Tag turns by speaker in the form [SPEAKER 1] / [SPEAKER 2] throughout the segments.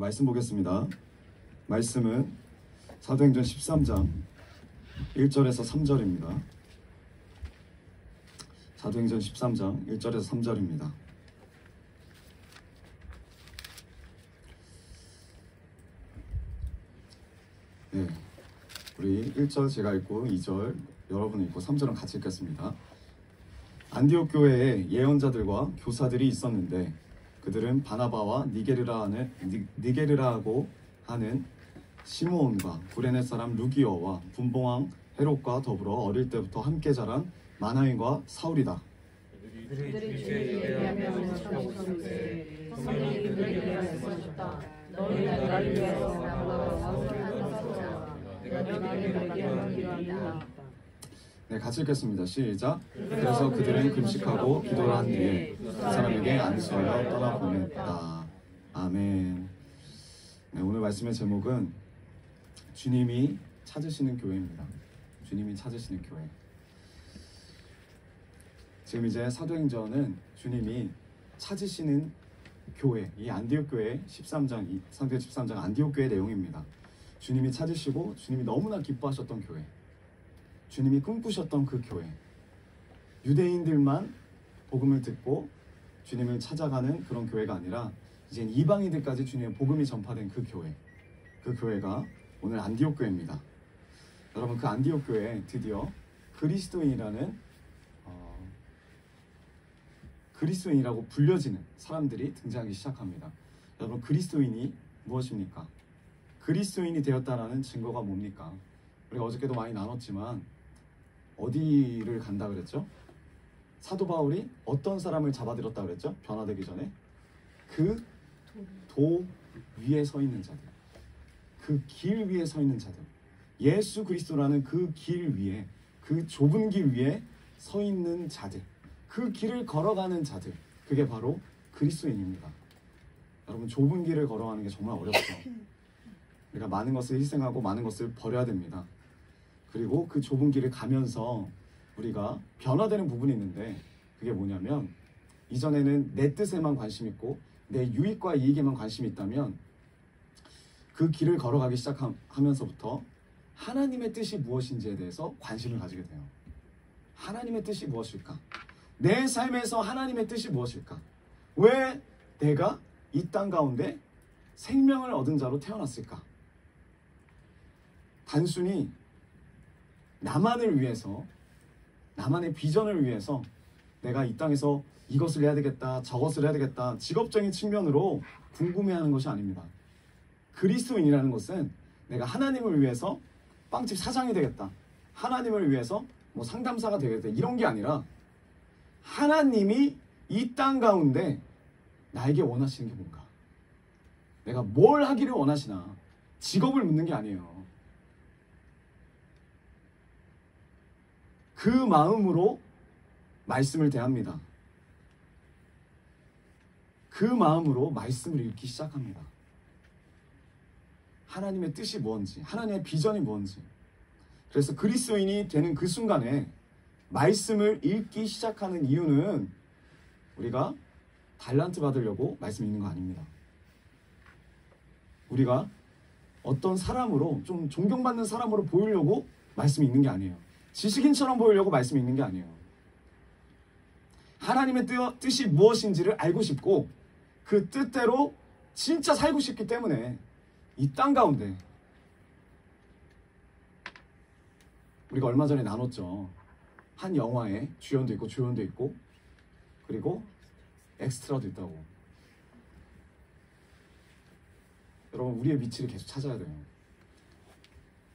[SPEAKER 1] 말씀 보겠습니다. 말씀은 사도행전 13장 1절에서 3절입니다. 사도행전 13장 1절에서 3절입니다. 네, 우리 1절 제가 읽고 2절 여러분이 읽고 3절은 같이 읽겠습니다. 안디옥 교회에 예언자들과 교사들이 있었는데 그들은 바나바와 니게르라고 하는 시므온과 구레네 사람 루기어와 분봉왕 헤롯과 더불어 어릴 때부터 함께 자란 마나인과 사울이다.
[SPEAKER 2] 그들이 주의 예배하며 찾아오셨을 때 성령이 그들에게 말씀하셨다. 너희는 나를 위해서 나와 왕성한 사도라. 내가 너희에게 하기로 한다.
[SPEAKER 1] 네, 같이 읽겠습니다. 시작. 그래서 그들은 금식하고 기도를 한 뒤에 그 사람에게 안수하여 떠나보냈다. 아멘. 네, 오늘 말씀의 제목은 주님이 찾으시는 교회입니다. 주님이 찾으시는 교회. 지금 이제 사도행전은 주님이 찾으시는 교회, 이 안디옥 교회 13장, 사도행전 13장 안디옥 교회 내용입니다. 주님이 찾으시고 주님이 너무나 기뻐하셨던 교회, 주님이 꿈꾸셨던 그 교회, 유대인들만 복음을 듣고 주님을 찾아가는 그런 교회가 아니라 이제 이방인들까지 주님의 복음이 전파된 그 교회, 그 교회가 오늘 안디옥 교회입니다. 여러분, 그 안디옥 교회에 드디어 그리스도인이라고 불려지는 사람들이 등장하기 시작합니다. 여러분, 그리스도인이 무엇입니까? 그리스도인이 되었다라는 증거가 뭡니까? 우리가 어저께도 많이 나눴지만 어디를 간다 그랬죠? 사도 바울이 어떤 사람을 잡아들였다 그랬죠? 변화되기 전에 그 도 위에 서 있는 자들, 그 길 위에 서 있는 자들, 예수 그리스도라는 그 길 위에, 그 좁은 길 위에 서 있는 자들, 그 길을 걸어가는 자들, 그게 바로 그리스도인입니다. 여러분, 좁은 길을 걸어가는 게 정말 어렵죠. 우리가 많은 것을 희생하고 많은 것을 버려야 됩니다. 그리고 그 좁은 길을 가면서 우리가 변화되는 부분이 있는데, 그게 뭐냐면 이전에는 내 뜻에만 관심 있고 내 유익과 이익에만 관심이 있다면 그 길을 걸어가기 시작하면서부터 하나님의 뜻이 무엇인지에 대해서 관심을 가지게 돼요. 하나님의 뜻이 무엇일까? 내 삶에서 하나님의 뜻이 무엇일까? 왜 내가 이 땅 가운데 생명을 얻은 자로 태어났을까? 단순히 나만을 위해서, 나만의 비전을 위해서 내가 이 땅에서 이것을 해야 되겠다, 저것을 해야 되겠다, 직업적인 측면으로 궁금해하는 것이 아닙니다. 그리스도인이라는 것은 내가 하나님을 위해서 빵집 사장이 되겠다, 하나님을 위해서 뭐 상담사가 되겠다, 이런 게 아니라 하나님이 이 땅 가운데 나에게 원하시는 게 뭔가, 내가 뭘 하기를 원하시나, 직업을 묻는 게 아니에요. 그 마음으로 말씀을 대합니다. 그 마음으로 말씀을 읽기 시작합니다. 하나님의 뜻이 뭔지, 하나님의 비전이 뭔지. 그래서 그리스도인이 되는 그 순간에 말씀을 읽기 시작하는 이유는 우리가 달란트 받으려고 말씀 읽는 거 아닙니다. 우리가 어떤 사람으로, 좀 존경받는 사람으로 보이려고 말씀 읽는 게 아니에요. 지식인처럼 보이려고 말씀 읽는 게 아니에요. 하나님의 뜻이 무엇인지를 알고 싶고 그 뜻대로 진짜 살고 싶기 때문에 이 땅 가운데, 우리가 얼마 전에 나눴죠. 한 영화에 주연도 있고 조연도 있고 그리고 엑스트라도 있다고. 여러분, 우리의 위치를 계속 찾아야 돼요.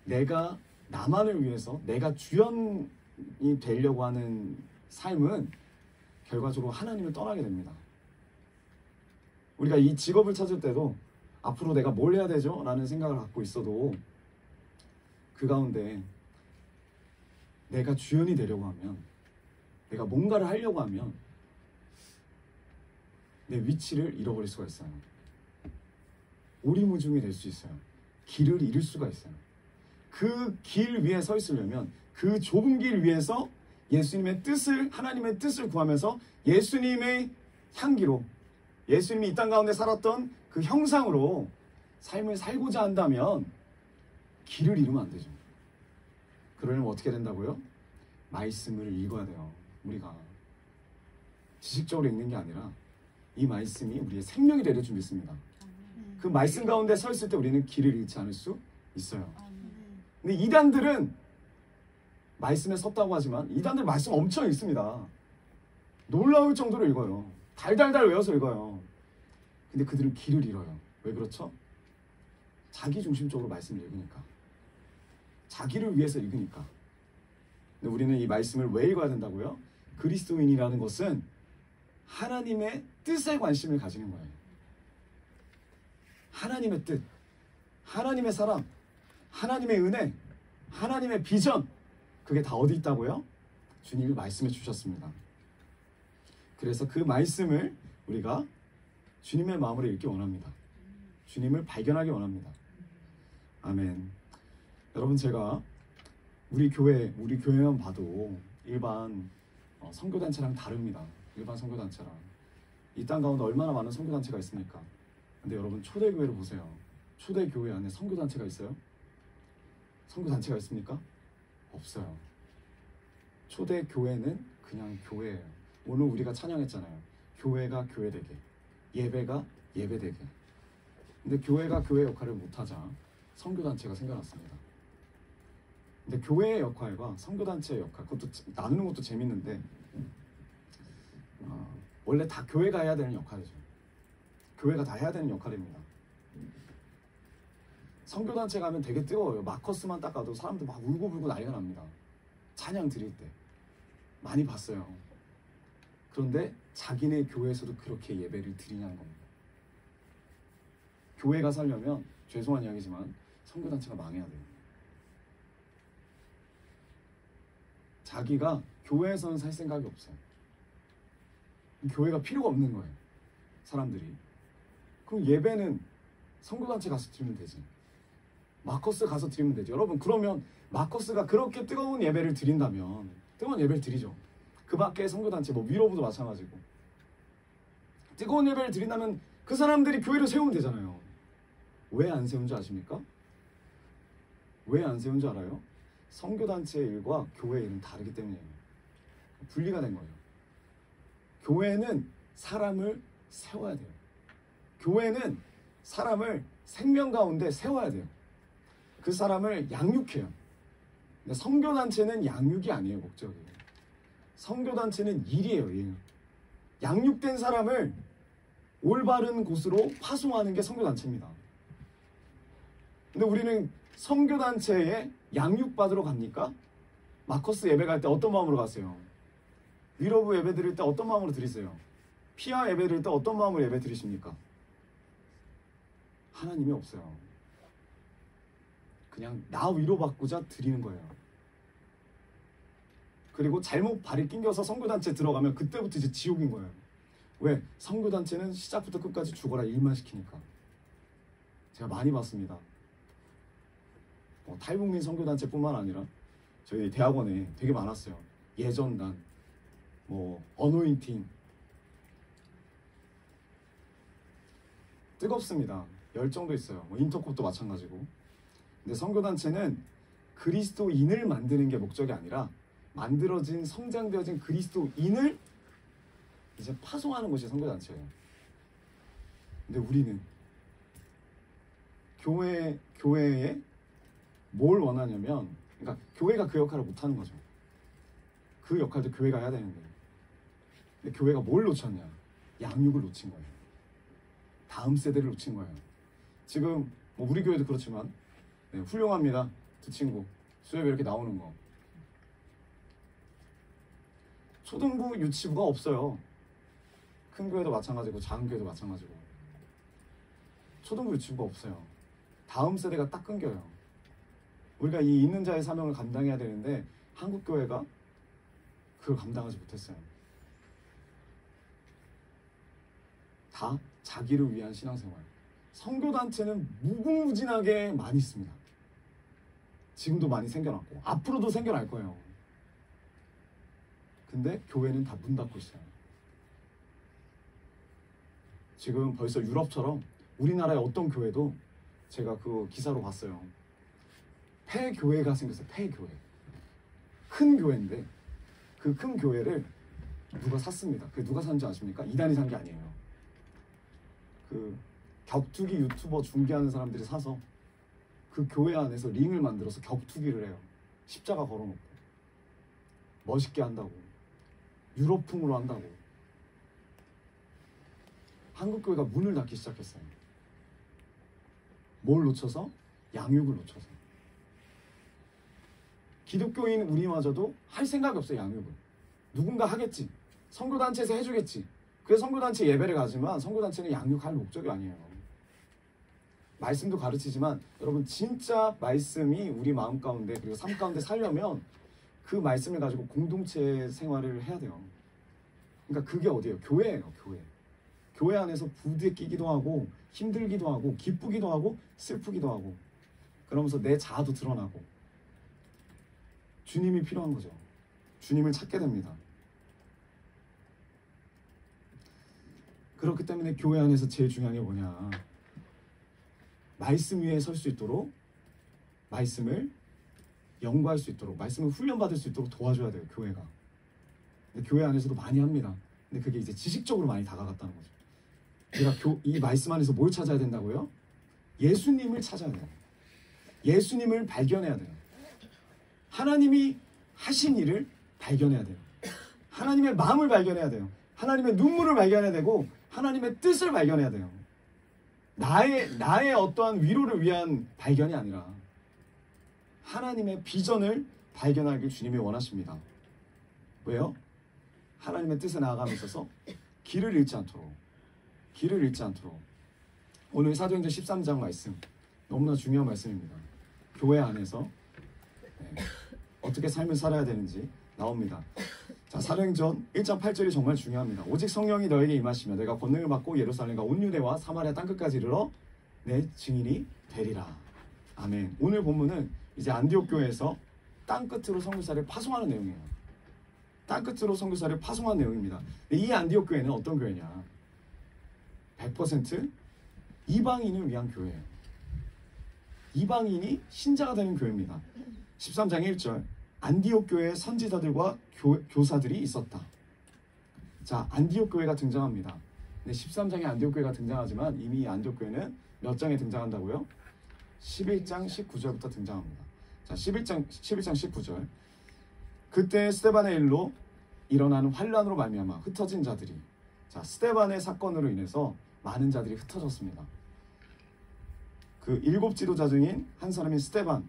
[SPEAKER 1] 내가 나만을 위해서 내가 주연이 되려고 하는 삶은 결과적으로 하나님을 떠나게 됩니다. 우리가 이 직업을 찾을 때도 앞으로 내가 뭘 해야 되죠? 라는 생각을 갖고 있어도 그 가운데 내가 주연이 되려고 하면, 내가 뭔가를 하려고 하면 내 위치를 잃어버릴 수가 있어요. 오리무중이 될 수 있어요. 길을 잃을 수가 있어요. 그 길 위에 서 있으려면 그 좁은 길 위에서 예수님의 뜻을, 하나님의 뜻을 구하면서 예수님의 향기로, 예수님이 이 땅 가운데 살았던 그 형상으로 삶을 살고자 한다면 길을 잃으면 안 되죠. 그러려면 어떻게 된다고요? 말씀을 읽어야 돼요. 우리가 지식적으로 읽는 게 아니라 이 말씀이 우리의 생명이 되려 줄 믿습니다. 그 말씀 가운데 서 있을 때 우리는 길을 잃지 않을 수 있어요. 근데 이단들은 말씀에 섰다고 하지만 이단들 말씀 엄청 읽습니다. 놀라울 정도로 읽어요. 달달달 외워서 읽어요. 근데 그들은 길을 잃어요. 왜 그렇죠? 자기 중심적으로 말씀을 읽으니까. 자기를 위해서 읽으니까. 근데 우리는 이 말씀을 왜 읽어야 된다고요? 그리스도인이라는 것은 하나님의 뜻에 관심을 가지는 거예요. 하나님의 뜻, 하나님의 사랑, 하나님의 은혜, 하나님의 비전, 그게 다 어디 있다고요? 주님이 말씀해 주셨습니다. 그래서 그 말씀을 우리가 주님의 마음으로 읽기 원합니다. 주님을 발견하기 원합니다. 아멘. 여러분, 제가 우리 교회만 봐도 일반 선교단체랑 다릅니다. 일반 선교단체랑. 이 땅 가운데 얼마나 많은 선교단체가 있습니까? 근데 여러분, 초대교회를 보세요. 초대교회 안에 선교단체가 있어요? 선교단체가 있습니까? 없어요. 초대교회는 그냥 교회예요. 오늘 우리가 찬양했잖아요. 교회가 교회되게, 예배가 예배되게. 근데 교회가 교회 역할을 못하자 선교단체가 생겨났습니다. 근데 교회의 역할과 선교단체의 역할, 그것도 나누는 것도 재밌는데 원래 다 교회가 해야 되는 역할이죠. 교회가 다 해야 되는 역할입니다. 선교단체 가면 되게 뜨거워요. 마커스만 딱 가도 사람들 막 울고불고 난리가 납니다. 찬양 드릴 때 많이 봤어요. 그런데 자기네 교회에서도 그렇게 예배를 드리냐는 겁니다. 교회가 살려면, 죄송한 이야기지만 선교단체가 망해야 돼요. 자기가 교회에서는 살 생각이 없어요. 교회가 필요가 없는 거예요. 사람들이. 그럼 예배는 선교단체 가서 드리면 되지. 마커스 가서 드리면 되죠. 여러분, 그러면 마커스가 그렇게 뜨거운 예배를 드린다면 뜨거운 예배를 드리죠. 그 밖에 선교단체, 위로부도 마찬가지고 뜨거운 예배를 드린다면 그 사람들이 교회를 세우면 되잖아요. 왜 안 세운 줄 아십니까? 왜 안 세운 줄 알아요? 선교단체의 일과 교회의 일은 다르기 때문이에요. 분리가 된 거예요. 교회는 사람을 세워야 돼요. 교회는 사람을 생명 가운데 세워야 돼요. 그 사람을 양육해요. 근데 선교단체는 양육이 아니에요. 목적이. 선교단체는 일이에요. 일. 양육된 사람을 올바른 곳으로 파송하는 게 선교단체입니다. 근데 우리는 선교단체에 양육받으러 갑니까? 마커스 예배 갈 때 어떤 마음으로 가세요? 위로부 예배 드릴 때 어떤 마음으로 드리세요? 피아 예배 드릴 때 어떤 마음으로 예배 드리십니까? 하나님이 없어요. 그냥 나 위로받고자 드리는 거예요. 그리고 잘못 발이 낑겨서 선교단체 들어가면 그때부터 이제 지옥인 거예요. 왜? 선교단체는 시작부터 끝까지 죽어라 일만 시키니까. 제가 많이 봤습니다. 탈북민 선교단체뿐만 아니라 저희 대학원에 되게 많았어요. 예전단, 어노인팅. 뜨겁습니다. 열정도 있어요. 인터콥도 마찬가지고. 근데 선교단체는 그리스도인을 만드는 게 목적이 아니라 만들어진, 성장되어진 그리스도인을 이제 파송하는 것이 선교단체예요. 근데 우리는 교회에 뭘 원하냐면, 그러니까 교회가 그 역할을 못하는 거죠. 그 역할도 교회가 해야 되는데. 근데 교회가 뭘 놓쳤냐? 양육을 놓친 거예요. 다음 세대를 놓친 거예요. 지금 우리 교회도 그렇지만 훌륭합니다. 두 친구 수협에 이렇게 나오는 거. 초등부 유치부가 없어요. 큰 교회도 마찬가지고 작은 교회도 마찬가지고. 초등부 유치부가 없어요. 다음 세대가 딱 끊겨요. 우리가 이 있는 자의 사명을 감당해야 되는데 한국 교회가 그걸 감당하지 못했어요. 다 자기를 위한 신앙생활. 선교단체는 무궁무진하게 많이 있습니다. 지금도 많이 생겨났고 앞으로도 생겨날 거예요. 근데 교회는 다 문 닫고 있어요. 지금 벌써 유럽처럼 우리나라의 어떤 교회도 제가 그 기사로 봤어요. 폐교회가 생겼어요. 폐교회. 큰 교회인데 그 큰 교회를 누가 샀습니다. 그 누가 산 줄 아십니까? 이단이 산 게 아니에요. 그 격투기 유튜버 중계하는 사람들이 사서 그 교회 안에서 링을 만들어서 격투기를 해요. 십자가 걸어놓고 멋있게 한다고, 유럽풍으로 한다고. 한국 교회가 문을 닫기 시작했어요. 뭘 놓쳐서? 양육을 놓쳐서. 기독교인 우리마저도 할 생각이 없어요. 양육을 누군가 하겠지, 선교단체에서 해주겠지. 그래서 선교단체 예배를 가지만 선교단체는 양육할 목적이 아니에요. 말씀도 가르치지만 여러분, 진짜 말씀이 우리 마음 가운데 그리고 삶 가운데 살려면 그 말씀을 가지고 공동체 생활을 해야 돼요. 그러니까 그게 어디예요? 교회예요. 교회. 교회 안에서 부대끼기도 하고 힘들기도 하고 기쁘기도 하고 슬프기도 하고, 그러면서 내 자아도 드러나고. 주님이 필요한 거죠. 주님을 찾게 됩니다. 그렇기 때문에 교회 안에서 제일 중요한 게 뭐냐, 말씀 위에 설 수 있도록, 말씀을 연구할 수 있도록, 말씀을 훈련받을 수 있도록 도와줘야 돼요. 교회가. 근데 교회 안에서도 많이 합니다. 근데 그게 이제 지식적으로 많이 다가갔다는 거죠. 우리가 이 말씀 안에서 뭘 찾아야 된다고요? 예수님을 찾아야 돼요. 예수님을 발견해야 돼요. 하나님이 하신 일을 발견해야 돼요. 하나님의 마음을 발견해야 돼요. 하나님의 눈물을 발견해야 되고 하나님의 뜻을 발견해야 돼요. 나의 어떠한 위로를 위한 발견이 아니라 하나님의 비전을 발견하길 주님이 원하십니다. 왜요? 하나님의 뜻에 나아감에 있어서 길을 잃지 않도록. 길을 잃지 않도록. 오늘 사도행전 13장 말씀, 너무나 중요한 말씀입니다. 교회 안에서 어떻게 삶을 살아야 되는지 나옵니다. 자, 사도행전 1장 8절이 정말 중요합니다. 오직 성령이 너에게 임하시며 내가 권능을 받고 예루살렘과 온 유대와 사마리아 땅끝까지 이르러 내 증인이 되리라. 아멘. 오늘 본문은 이제 안디옥 교회에서 땅끝으로 선교사를 파송하는 내용이에요. 땅끝으로 선교사를 파송하는 내용입니다. 이 안디옥 교회는 어떤 교회냐, 100% 이방인을 위한 교회예요. 이방인이 신자가 되는 교회입니다. 13장 1절, 안디옥 교회에 선지자들과 교사들이 있었다. 자, 안디옥 교회가 등장합니다. 네, 13장에 안디옥 교회가 등장하지만 이미 안디옥 교회는 몇 장에 등장한다고요? 11장 19절부터 등장합니다. 자, 11장 19절. 그때 스데반의 일로 일어나는 환란으로 말미암아 흩어진 자들이, 자, 스데반의 사건으로 인해서 많은 자들이 흩어졌습니다. 그 7 지도자 중인 한 사람인 스데반,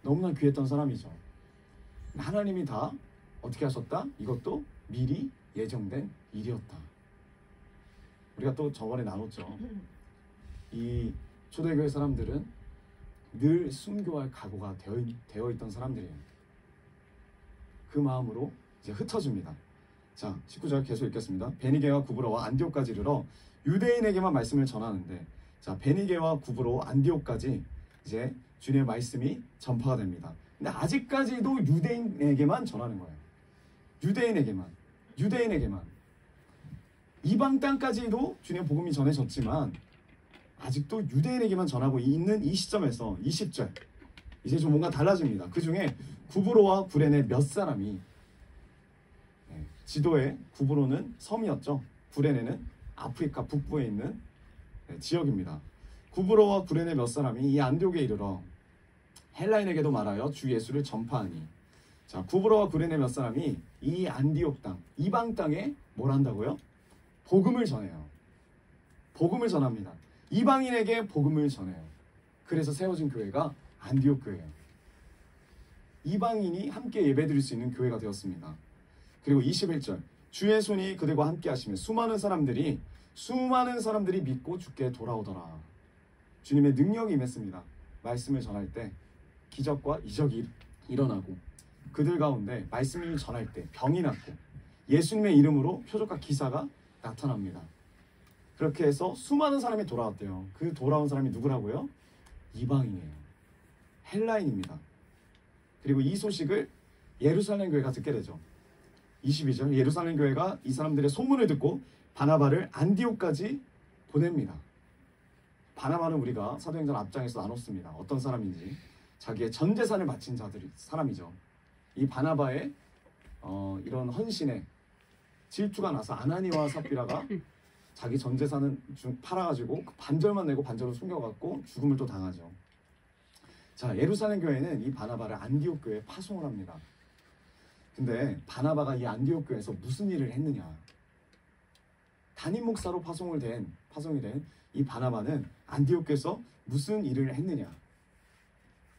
[SPEAKER 1] 너무나 귀했던 사람이죠. 하나님이 다 어떻게 하셨다? 이것도 미리 예정된 일이었다. 우리가 또 저번에 나눴죠. 이 초대교회 사람들은 늘 순교할 각오가 되어 있던 사람들이에요. 그 마음으로 이제 흩어집니다. 자, 19절 계속 읽겠습니다. 베니게와 구브로와 안디옥까지 이르러 유대인에게만 말씀을 전하는데, 자, 베니게와 구브로, 안디옥까지 이제 주님의 말씀이 전파가 됩니다. 근데 아직까지도 유대인에게만 전하는 거예요. 유대인에게만. 이방 땅까지도 주님의 복음이 전해졌지만 아직도 유대인에게만 전하고 있는 이 시점에서 20절, 이제 좀 뭔가 달라집니다. 그 중에 구브로와 구레네 몇 사람이, 지도에 구브로는 섬이었죠. 구레네는 아프리카 북부에 있는 지역입니다. 구브로와 구레네 몇 사람이 이 안디옥에 이르러 헬라인에게도 말하여 주 예수를 전파하니, 자, 구브로와 구레네 몇 사람이 이 안디옥 땅, 이방 땅에 뭘 한다고요? 복음을 전해요. 복음을 전합니다. 이방인에게 복음을 전해요. 그래서 세워진 교회가 안디옥 교회예요. 이방인이 함께 예배드릴 수 있는 교회가 되었습니다. 그리고 21절, 주의 손이 그들과 함께 하시며 수많은 사람들이 믿고 주께 돌아오더라. 주님의 능력이 임했습니다. 말씀을 전할 때 기적과 이적이 일어나고, 그들 가운데 말씀을 전할 때 병이 낫고 예수님의 이름으로 표적과 기사가 나타납니다. 그렇게 해서 수많은 사람이 돌아왔대요. 그 돌아온 사람이 누구라고요? 이방인이에요. 헬라인입니다. 그리고 이 소식을 예루살렘 교회가 듣게 되죠. 22절, 예루살렘 교회가 이 사람들의 소문을 듣고 바나바를 안디옥까지 보냅니다. 바나바는 우리가 사도행전 앞장에서 나눴습니다. 어떤 사람인지. 자기의 전 재산을 바친 사람이죠. 이 바나바의 이런 헌신에 질투가 나서 아나니와 삽비라가 자기 전 재산을 팔아가지고 반절만 내고 반절을 숨겨갖고 죽음을 또 당하죠. 자, 예루살렘 교회는 이 바나바를 안디옥 교회에 파송을 합니다. 근데 바나바가 이 안디옥 교회에서 무슨 일을 했느냐? 담임 목사로 파송이 된 이 바나바는 안디옥 교회에서 무슨 일을 했느냐?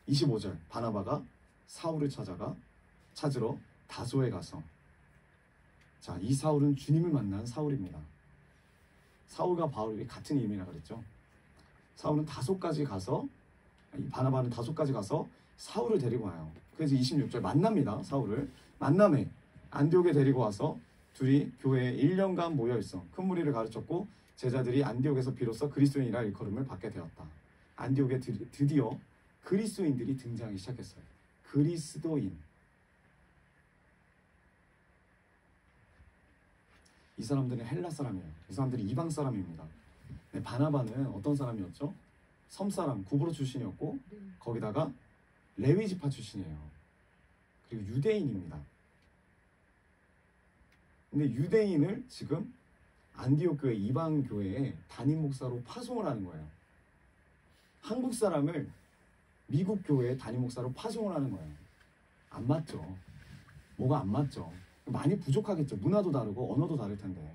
[SPEAKER 1] 25절, 바나바가 사울을 찾으러 다소에 가서, 자, 이 사울은 주님을 만난 사울입니다. 사울과 바울이 같은 이름이라 그랬죠. 사울은 다소까지 가서, 이 바나바는 다소까지 가서 사울을 데리고 와요. 그래서 26절 만납니다. 사울을 만남에 안디옥에 데리고 와서 둘이 교회에 1년간 모여 있어 큰 무리를 가르쳤고, 제자들이 안디옥에서 비로소 그리스도인이라 일컬음을 받게 되었다. 안디옥에 드디어 그리스도인들이 등장하기 시작했어요. 그리스도인. 이 사람들은 헬라 사람이에요. 이 사람들이 이방 사람입니다. 네, 바나바는 어떤 사람이었죠? 섬사람, 구브로 출신이었고, 거기다가 레위 지파 출신이에요. 그리고 유대인입니다. 근데 유대인을 지금 안디옥 교회 이방 교회에 담임 목사로 파송을 하는 거예요. 한국 사람을 미국 교회에 담임 목사로 파송을 하는 거예요. 안 맞죠? 뭐가 안 맞죠? 많이 부족하겠죠. 문화도 다르고 언어도 다를 텐데.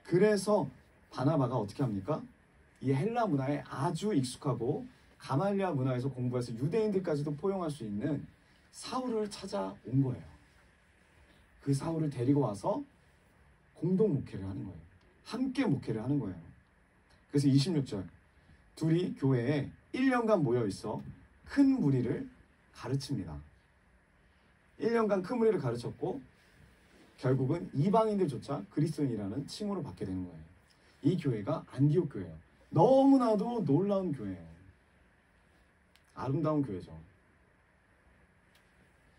[SPEAKER 1] 그래서 바나바가 어떻게 합니까? 이 헬라 문화에 아주 익숙하고 가말리아 문화에서 공부해서 유대인들까지도 포용할 수 있는 사울을 찾아온 거예요. 그 사울을 데리고 와서 공동 목회를 하는 거예요. 함께 목회를 하는 거예요. 그래서 26절, 둘이 교회에 1년간 모여 있어 큰 무리를 가르칩니다. 1년간 큰 무리를 가르쳤고, 결국은 이방인들조차 그리스도인이라는 칭호를 받게 되는 거예요. 이 교회가 안디옥 교회예요. 너무나도 놀라운 교회예요. 아름다운 교회죠.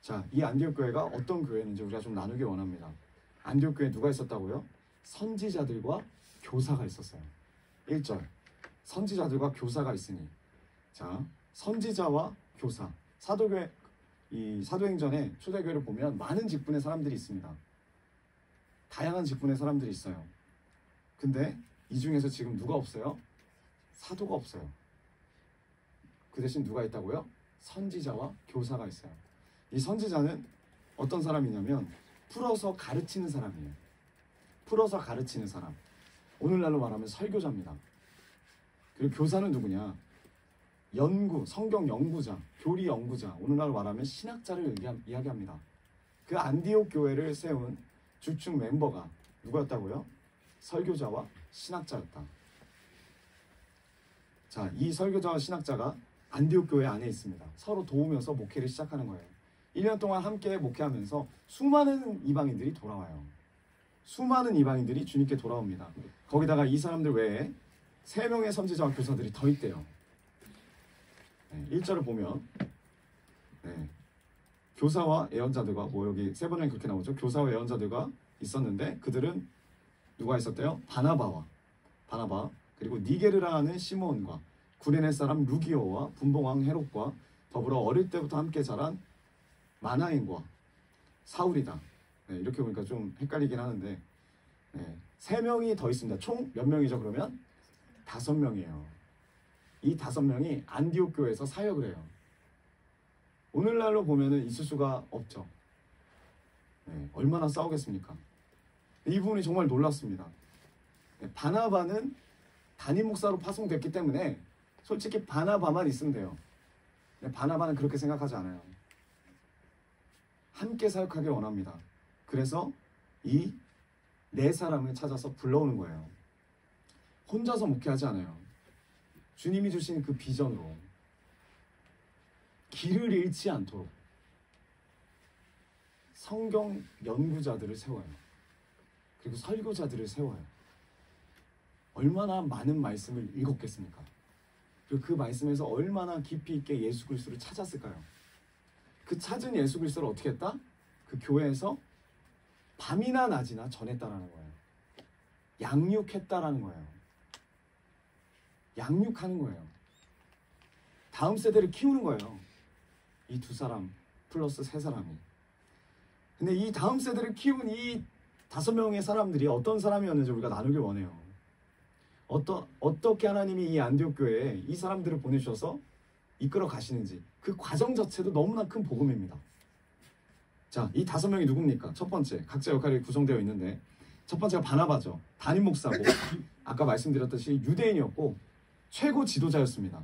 [SPEAKER 1] 자, 이 안디옥 교회가 어떤 교회인지 우리가 좀 나누기 원합니다. 안디옥 교회에 누가 있었다고요? 선지자들과 교사가 있었어요. 1절, 선지자들과 교사가 있으니. 자, 선지자와 교사. 사도행전의 초대교회를 보면 많은 직분의 사람들이 있습니다. 다양한 직분의 사람들이 있어요. 근데 이 중에서 지금 누가 없어요? 사도가 없어요. 그 대신 누가 있다고요? 선지자와 교사가 있어요. 이 선지자는 어떤 사람이냐면 풀어서 가르치는 사람이에요. 풀어서 가르치는 사람. 오늘날로 말하면 설교자입니다. 그리고 교사는 누구냐? 성경 연구자, 교리 연구자, 오늘날로 말하면 신학자를 이야기합니다. 그 안디옥 교회를 세운 주축 멤버가 누구였다고요? 설교자와 신학자였다. 자, 이 설교자와 신학자가 안디옥 교회 안에 있습니다. 서로 도우면서 목회를 시작하는 거예요. 1년 동안 함께 목회하면서 수많은 이방인들이 돌아와요. 수많은 이방인들이 주님께 돌아옵니다. 거기다가 이 사람들 외에 3명의 선지자와 교사들이 더 있대요. 1절을 보면 교사와 예언자들과, 여기 3번에 그렇게 나오죠. 교사와 예언자들과 있었는데 그들은 누가 있었대요? 바나바, 그리고 니게르라는 시몬과 구레네 사람 루기오와 분봉왕 헤롯과 더불어 어릴 때부터 함께 자란 마나인과 사울이다. 이렇게 보니까 좀 헷갈리긴 하는데 3명이 더 있습니다. 총 몇 명이죠? 그러면 5명이에요. 이 5명이 안디옥 교회에서 사역을 해요. 오늘날로 보면은 있을 수가 없죠. 얼마나 싸우겠습니까? 이 부분이 정말 놀랐습니다. 바나바는 담임 목사로 파송됐기 때문에 솔직히 바나바만 있으면 돼요. 바나바는 그렇게 생각하지 않아요. 함께 사역하길 원합니다. 그래서 이 4사람을 찾아서 불러오는 거예요. 혼자서 목회하지 않아요. 주님이 주신 그 비전으로 길을 잃지 않도록 성경 연구자들을 세워요. 그리고 설교자들을 세워요. 얼마나 많은 말씀을 읽었겠습니까? 그리고 그 말씀에서 얼마나 깊이 있게 예수 그리스도를 찾았을까요? 그 찾은 예수 그리스도를 어떻게 했다? 그 교회에서 밤이나 낮이나 전했다라는 거예요. 양육했다라는 거예요. 양육하는 거예요. 다음 세대를 키우는 거예요. 이 두 사람 플러스 세 사람이. 근데 이 다음 세대를 키운 이 5명의 사람들이 어떤 사람이었는지 우리가 나누길 원해요. 어떻게 하나님이 이 안디옥 교회에 이 사람들을 보내주셔서 이끌어 가시는지 그 과정 자체도 너무나 큰 복음입니다. 자, 이 5명이 누굽니까? 첫 번째, 각자 역할이 구성되어 있는데 첫 번째가 바나바죠. 담임 목사고 아까 말씀드렸듯이 유대인이었고 최고 지도자였습니다.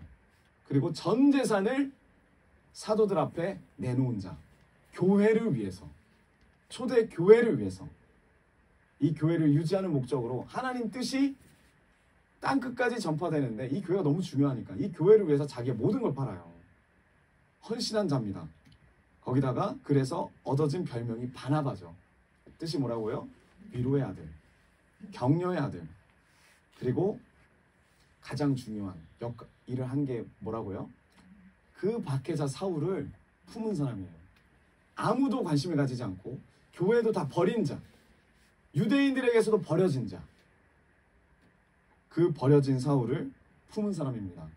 [SPEAKER 1] 그리고 전 재산을 사도들 앞에 내놓은 자, 교회를 위해서, 초대 교회를 위해서, 이 교회를 유지하는 목적으로 하나님 뜻이 땅끝까지 전파되는데 이 교회가 너무 중요하니까 이 교회를 위해서 자기의 모든 걸 팔아요. 헌신한 자입니다. 거기다가 그래서 얻어진 별명이 바나바죠. 뜻이 뭐라고요? 위로의 아들, 격려의 아들. 그리고 가장 중요한 일을 한 게 뭐라고요? 그 박해자 사울을 품은 사람이에요. 아무도 관심을 가지지 않고 교회도 다 버린 자, 유대인들에게서도 버려진 자, 그 버려진 사울을 품은 사람입니다.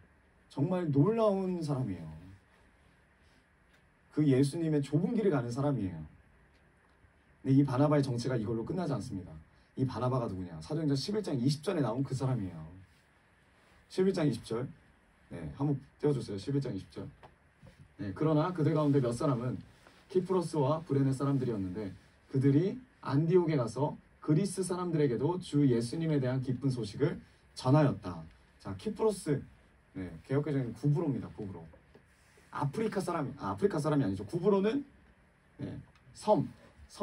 [SPEAKER 1] 정말 놀라운 사람이에요. 그 예수님의 좁은 길을 가는 사람이에요. 근데 이 바나바의 정체가 이걸로 끝나지 않습니다. 이 바나바가 누구냐? 사도행전 11장 20절에 나온 그 사람이에요. 11장 20절. 네, 한번 띄워주세요. 11장 20절. 네, 그러나 그들 가운데 몇 사람은 키프로스와 브레네 사람들이었는데 그들이 안디옥에 가서 그리스 사람들에게도 주 예수님에 대한 기쁜 소식을 전하였다. 자, 키프로스, 네, 개역개정은 구브로입니다. 구브로. 아프리카 사람이 아니죠. 구브로는 네, 섬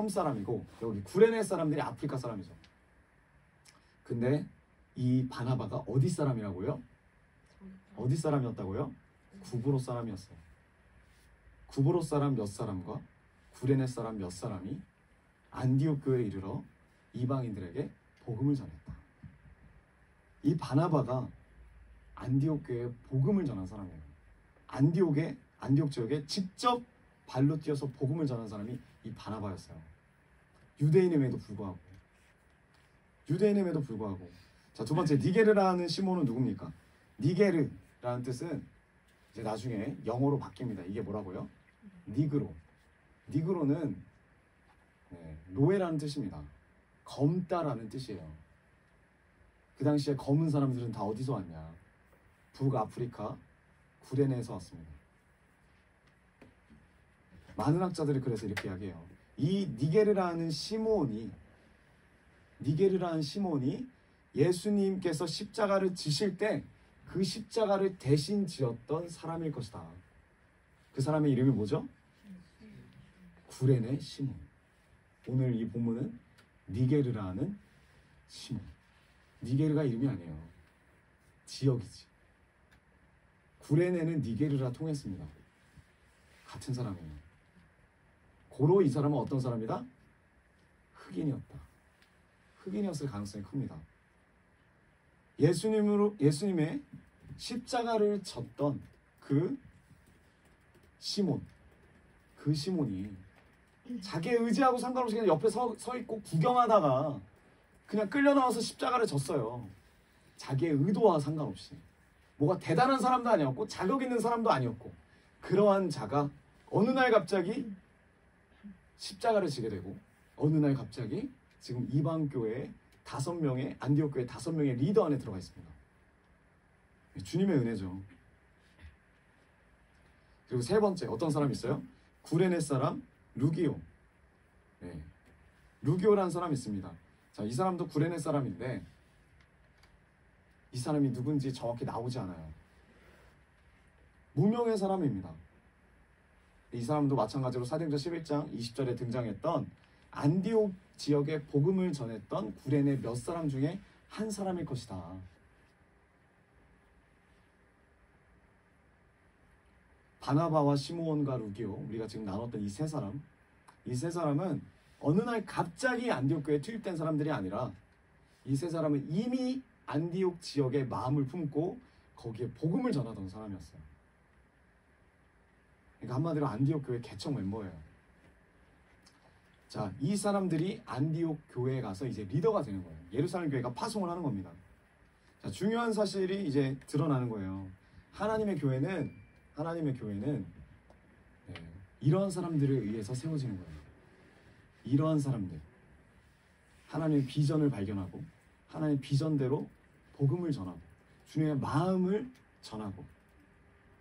[SPEAKER 1] 사람이고 여기 구레네 사람들이 아프리카 사람이죠. 근데 이 바나바가 어디 사람이라고요? 어디 사람이었다고요? 구브로 사람이었어요. 구브로 사람 몇 사람과 구레네 사람 몇 사람이 안디옥 교회에 이르러 이방인들에게 복음을 전했다. 이 바나바가 안디옥 교회에 복음을 전한 사람이에요. 안디옥 지역에 직접 발로 뛰어서 복음을 전한 사람이 이 바나바였어요. 유대인임에도 불구하고. 자, 두 번째, 니게르라는 시몬은 누굽니까? 니게르라는 뜻은 이제 나중에 영어로 바뀝니다. 이게 뭐라고요? 니그로는 노예라는 뜻입니다. 검다라는 뜻이에요. 그 당시에 검은 사람들은 다 어디서 왔냐? 북아프리카 구레네에서 왔습니다. 많은 학자들이 그래서 이렇게 이야기해요. 이 니게르라는 시몬이 예수님께서 십자가를 지실 때 그 십자가를 대신 지었던 사람일 것이다. 그 사람의 이름이 뭐죠? 구레네 시몬. 오늘 이 본문은 니게르라는 시몬. 니게르가 이름이 아니에요. 지역이지. 구레네는 니게르라 통했습니다. 같은 사람이에요. 고로 이 사람은 어떤 사람이다? 흑인이었다. 흑인이었을 가능성이 큽니다. 예수님의 십자가를 졌던 그 시몬이 자기의 의지하고 상관없이 그냥 옆에 서 있고 구경하다가 그냥 끌려 나와서 십자가를 졌어요. 자기의 의도와 상관없이. 뭐가 대단한 사람도 아니었고 자격 있는 사람도 아니었고 그러한 자가 어느 날 갑자기 십자가를 지게 되고 어느 날 갑자기 지금 이방교회 5명의 안디옥 교회 5명의 리더 안에 들어가 있습니다. 주님의 은혜죠. 그리고 세 번째 어떤 사람이 있어요? 구레네 사람 루기오. 네. 루기오라는 사람이 있습니다. 자, 이 사람도 구레네 사람인데 이 사람이 누군지 정확히 나오지 않아요. 무명의 사람입니다. 이 사람도 마찬가지로 사도행전 11장 20절에 등장했던 안디옥 지역에 복음을 전했던 구레네 몇 사람 중에 한 사람일 것이다. 바나바와 시므온과 루기오, 우리가 지금 나눴던 이 세 사람은 어느 날 갑자기 안디옥 교회에 투입된 사람들이 아니라 이 세 사람은 이미 안디옥 지역에 마음을 품고 거기에 복음을 전하던 사람이었어요. 그러니까 한마디로 안디옥 교회 개척 멤버예요. 자, 이 사람들이 안디옥 교회에 가서 이제 리더가 되는 거예요. 예루살렘 교회가 파송을 하는 겁니다. 자, 중요한 사실이 이제 드러나는 거예요. 하나님의 교회는 이러한 사람들에 의해서 세워지는 거예요. 이러한 사람들, 하나님의 비전을 발견하고 하나님의 비전대로 복음을 전하고 주님의 마음을 전하고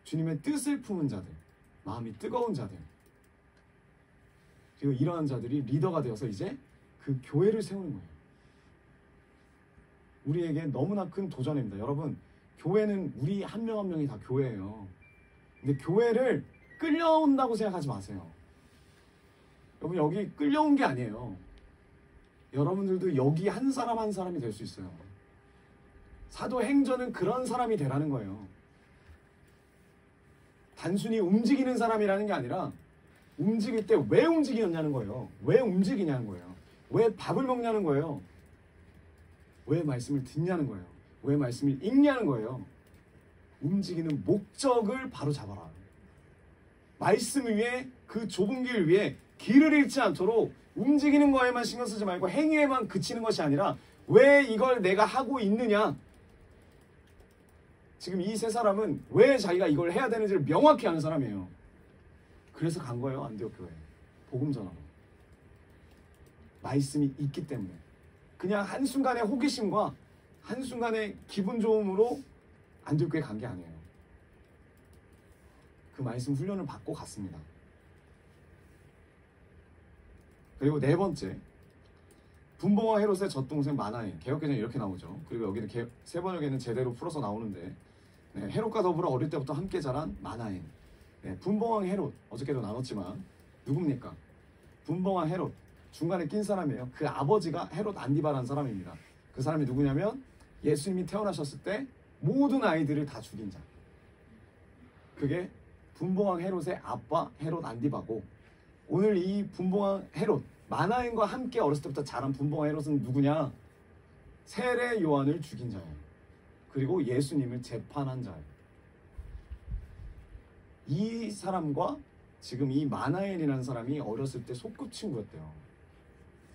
[SPEAKER 1] 주님의 뜻을 품은 자들, 마음이 뜨거운 자들, 그리고 이러한 자들이 리더가 되어서 이제 그 교회를 세우는 거예요. 우리에게 너무나 큰 도전입니다. 여러분, 교회는 우리 한 명 한 명이 다 교회예요. 근데 교회를 끌려온다고 생각하지 마세요. 여러분, 여기 끌려온 게 아니에요. 여러분들도 여기 한 사람 한 사람이 될 수 있어요. 사도행전은 그런 사람이 되라는 거예요. 단순히 움직이는 사람이라는 게 아니라 움직일 때 왜 움직이냐는 거예요. 왜 움직이냐는 거예요. 왜 밥을 먹냐는 거예요. 왜 말씀을 듣냐는 거예요. 왜 말씀을 읽냐는 거예요. 움직이는 목적을 바로 잡아라. 말씀 위에, 그 좁은 길 위에 길을 잃지 않도록 움직이는 거에만 신경 쓰지 말고 행위에만 그치는 것이 아니라 왜 이걸 내가 하고 있느냐. 지금 이 세 사람은 왜 자기가 이걸 해야 되는지를 명확히 아는 사람이에요. 그래서 간 거예요. 안디옥 교회 복음 전하러. 말씀이 있기 때문에. 그냥 한순간의 호기심과 한순간의 기분 좋음으로 안디옥 교회 간 게 아니에요. 그 말씀 훈련을 받고 갔습니다. 그리고 네 번째, 분봉왕 헤롯의 젖동생 마나행. 개역개정에 이렇게 나오죠. 그리고 여기는 세 번역에는 제대로 풀어서 나오는데, 네, 헤롯과 더불어 어릴 때부터 함께 자란 마나행. 네, 분봉왕 헤롯, 어저께도 나눴지만 누굽니까? 분봉왕 헤롯, 중간에 낀 사람이에요. 그 아버지가 헤롯 안디바라는 사람입니다. 그 사람이 누구냐면 예수님이 태어나셨을 때 모든 아이들을 다 죽인 자. 그게 분봉왕 헤롯의 아빠 헤롯 안디바고, 오늘 이 분봉왕 헤롯, 마나행과 함께 어렸을 때부터 자란 분봉왕 헤롯은 누구냐? 세례 요한을 죽인 자예요. 그리고 예수님을 재판한 자예요. 이 사람과 지금 이 마나엘이라는 사람이 어렸을 때 소꿉친구였대요.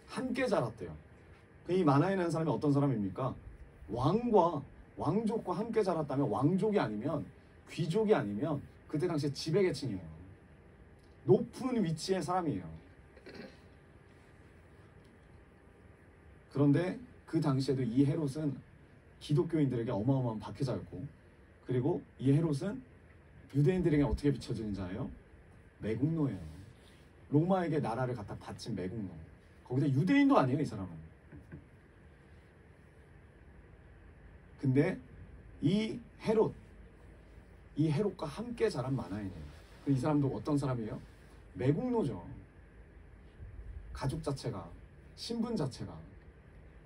[SPEAKER 1] 함께 자랐대요. 이 마나엘이라는 사람이 어떤 사람입니까? 왕족과 함께 자랐다면, 왕족이 아니면, 귀족이 아니면 그때 당시에 지배계층이에요. 높은 위치의 사람이에요. 그런데 그 당시에도 이 헤롯은 기독교인들에게 어마어마한 박해자였고, 그리고 이 헤롯은 유대인들에게 어떻게 비춰지는 자예요? 매국노예요. 로마에게 나라를 갖다 바친 매국노. 거기다 유대인도 아니에요, 이 사람은. 근데 이 헤롯과 함께 자란 마나엘이에요. 이 사람도 어떤 사람이에요? 매국노죠. 가족 자체가, 신분 자체가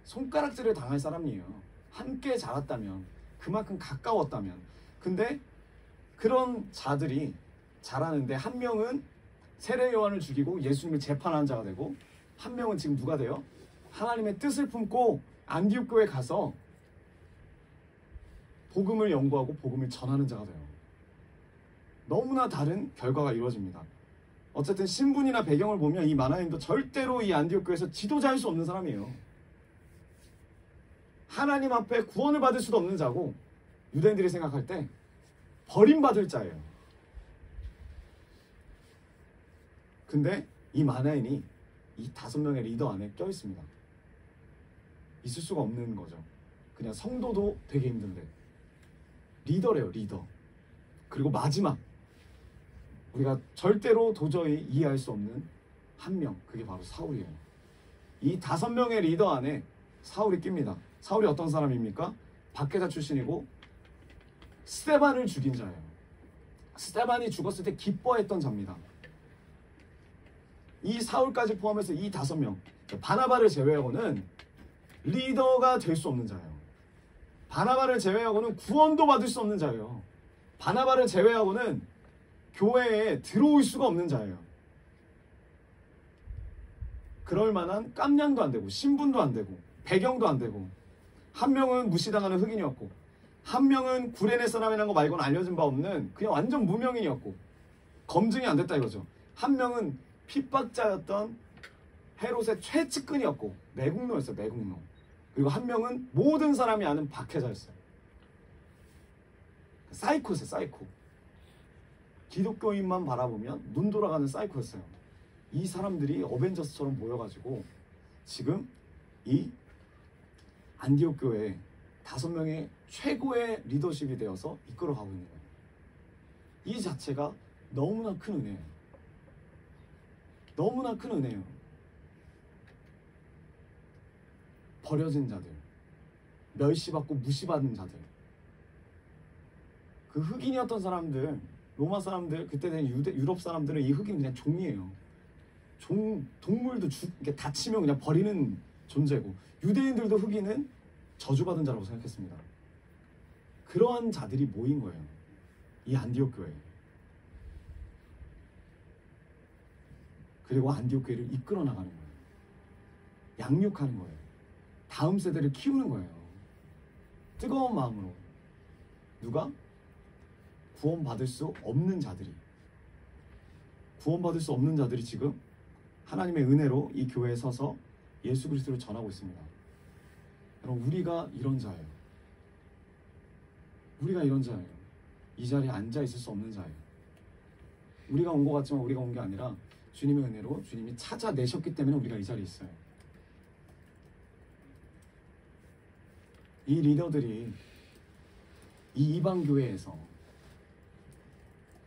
[SPEAKER 1] 손가락질을 당할 사람이에요. 함께 자랐다면, 그만큼 가까웠다면. 근데 그런 자들이 자라는데 한 명은 세례 요한을 죽이고 예수님을 재판한 자가 되고, 한 명은 지금 누가 돼요? 하나님의 뜻을 품고 안디옥 교회에 가서 복음을 연구하고 복음을 전하는 자가 돼요. 너무나 다른 결과가 이루어집니다. 어쨌든 신분이나 배경을 보면 이 마나행도 절대로 이 안디옥 교회에서 지도자일 수 없는 사람이에요. 하나님 앞에 구원을 받을 수도 없는 자고, 유대인들이 생각할 때 버림받을 자예요. 근데 이 마나행이 이 5명의 리더 안에 껴있습니다. 있을 수가 없는 거죠. 그냥 성도도 되게 힘든데 리더래요, 리더. 그리고 마지막, 우리가 절대로 도저히 이해할 수 없는 한 명, 그게 바로 사울이에요. 이 5명의 리더 안에 사울이 낍니다. 사울이 어떤 사람입니까? 박해자 출신이고 스데반을 죽인 자예요. 스데반이 죽었을 때 기뻐했던 자입니다. 이 사울까지 포함해서 이 5명, 바나바를 제외하고는 리더가 될 수 없는 자예요. 바나바를 제외하고는 구원도 받을 수 없는 자예요. 바나바를 제외하고는 교회에 들어올 수가 없는 자예요. 그럴 만한 깜냥도 안 되고, 신분도 안 되고, 배경도 안 되고, 한 명은 무시당하는 흑인이었고, 한 명은 구레네 사람이라는 거 말고는 알려진 바 없는 그냥 완전 무명인이었고, 검증이 안 됐다 이거죠. 한 명은 핍박자였던 헤롯의 최측근이었고, 매국노였어요, 매국노. 그리고 한 명은 모든 사람이 아는 박해자였어요. 사이코였어요. 사이코. 기독교인만 바라보면 눈 돌아가는 사이코였어요. 이 사람들이 어벤져스처럼 모여가지고 지금 이 안디옥 교회에 5명의 최고의 리더십이 되어서 이끌어가고 있는 거예요. 이 자체가 너무나 큰 은혜예요. 너무나 큰 은혜예요. 버려진 자들, 멸시받고 무시받은 자들, 그 흑인이었던 사람들, 로마 사람들, 그때는 유럽 사람들은 이 흑인 그냥 종이에요. 동물도 이렇게 다치면 그냥 버리는 존재고, 유대인들도 흑인은 저주받은 자라고 생각했습니다. 그러한 자들이 모인 거예요. 이 안디옥 교회. 그리고 안디옥 교회를 이끌어 나가는 거예요. 양육하는 거예요. 다음 세대를 키우는 거예요. 뜨거운 마음으로. 누가? 구원받을 수 없는 자들이. 구원받을 수 없는 자들이 지금 하나님의 은혜로 이 교회에 서서 예수 그리스도를 전하고 있습니다. 여러분, 우리가 이런 자예요. 우리가 이런 자예요. 이 자리에 앉아 있을 수 없는 자예요. 우리가 온 것 같지만 우리가 온 게 아니라 주님의 은혜로 주님이 찾아내셨기 때문에 우리가 이 자리에 있어요. 이 리더들이 이 이방 교회에서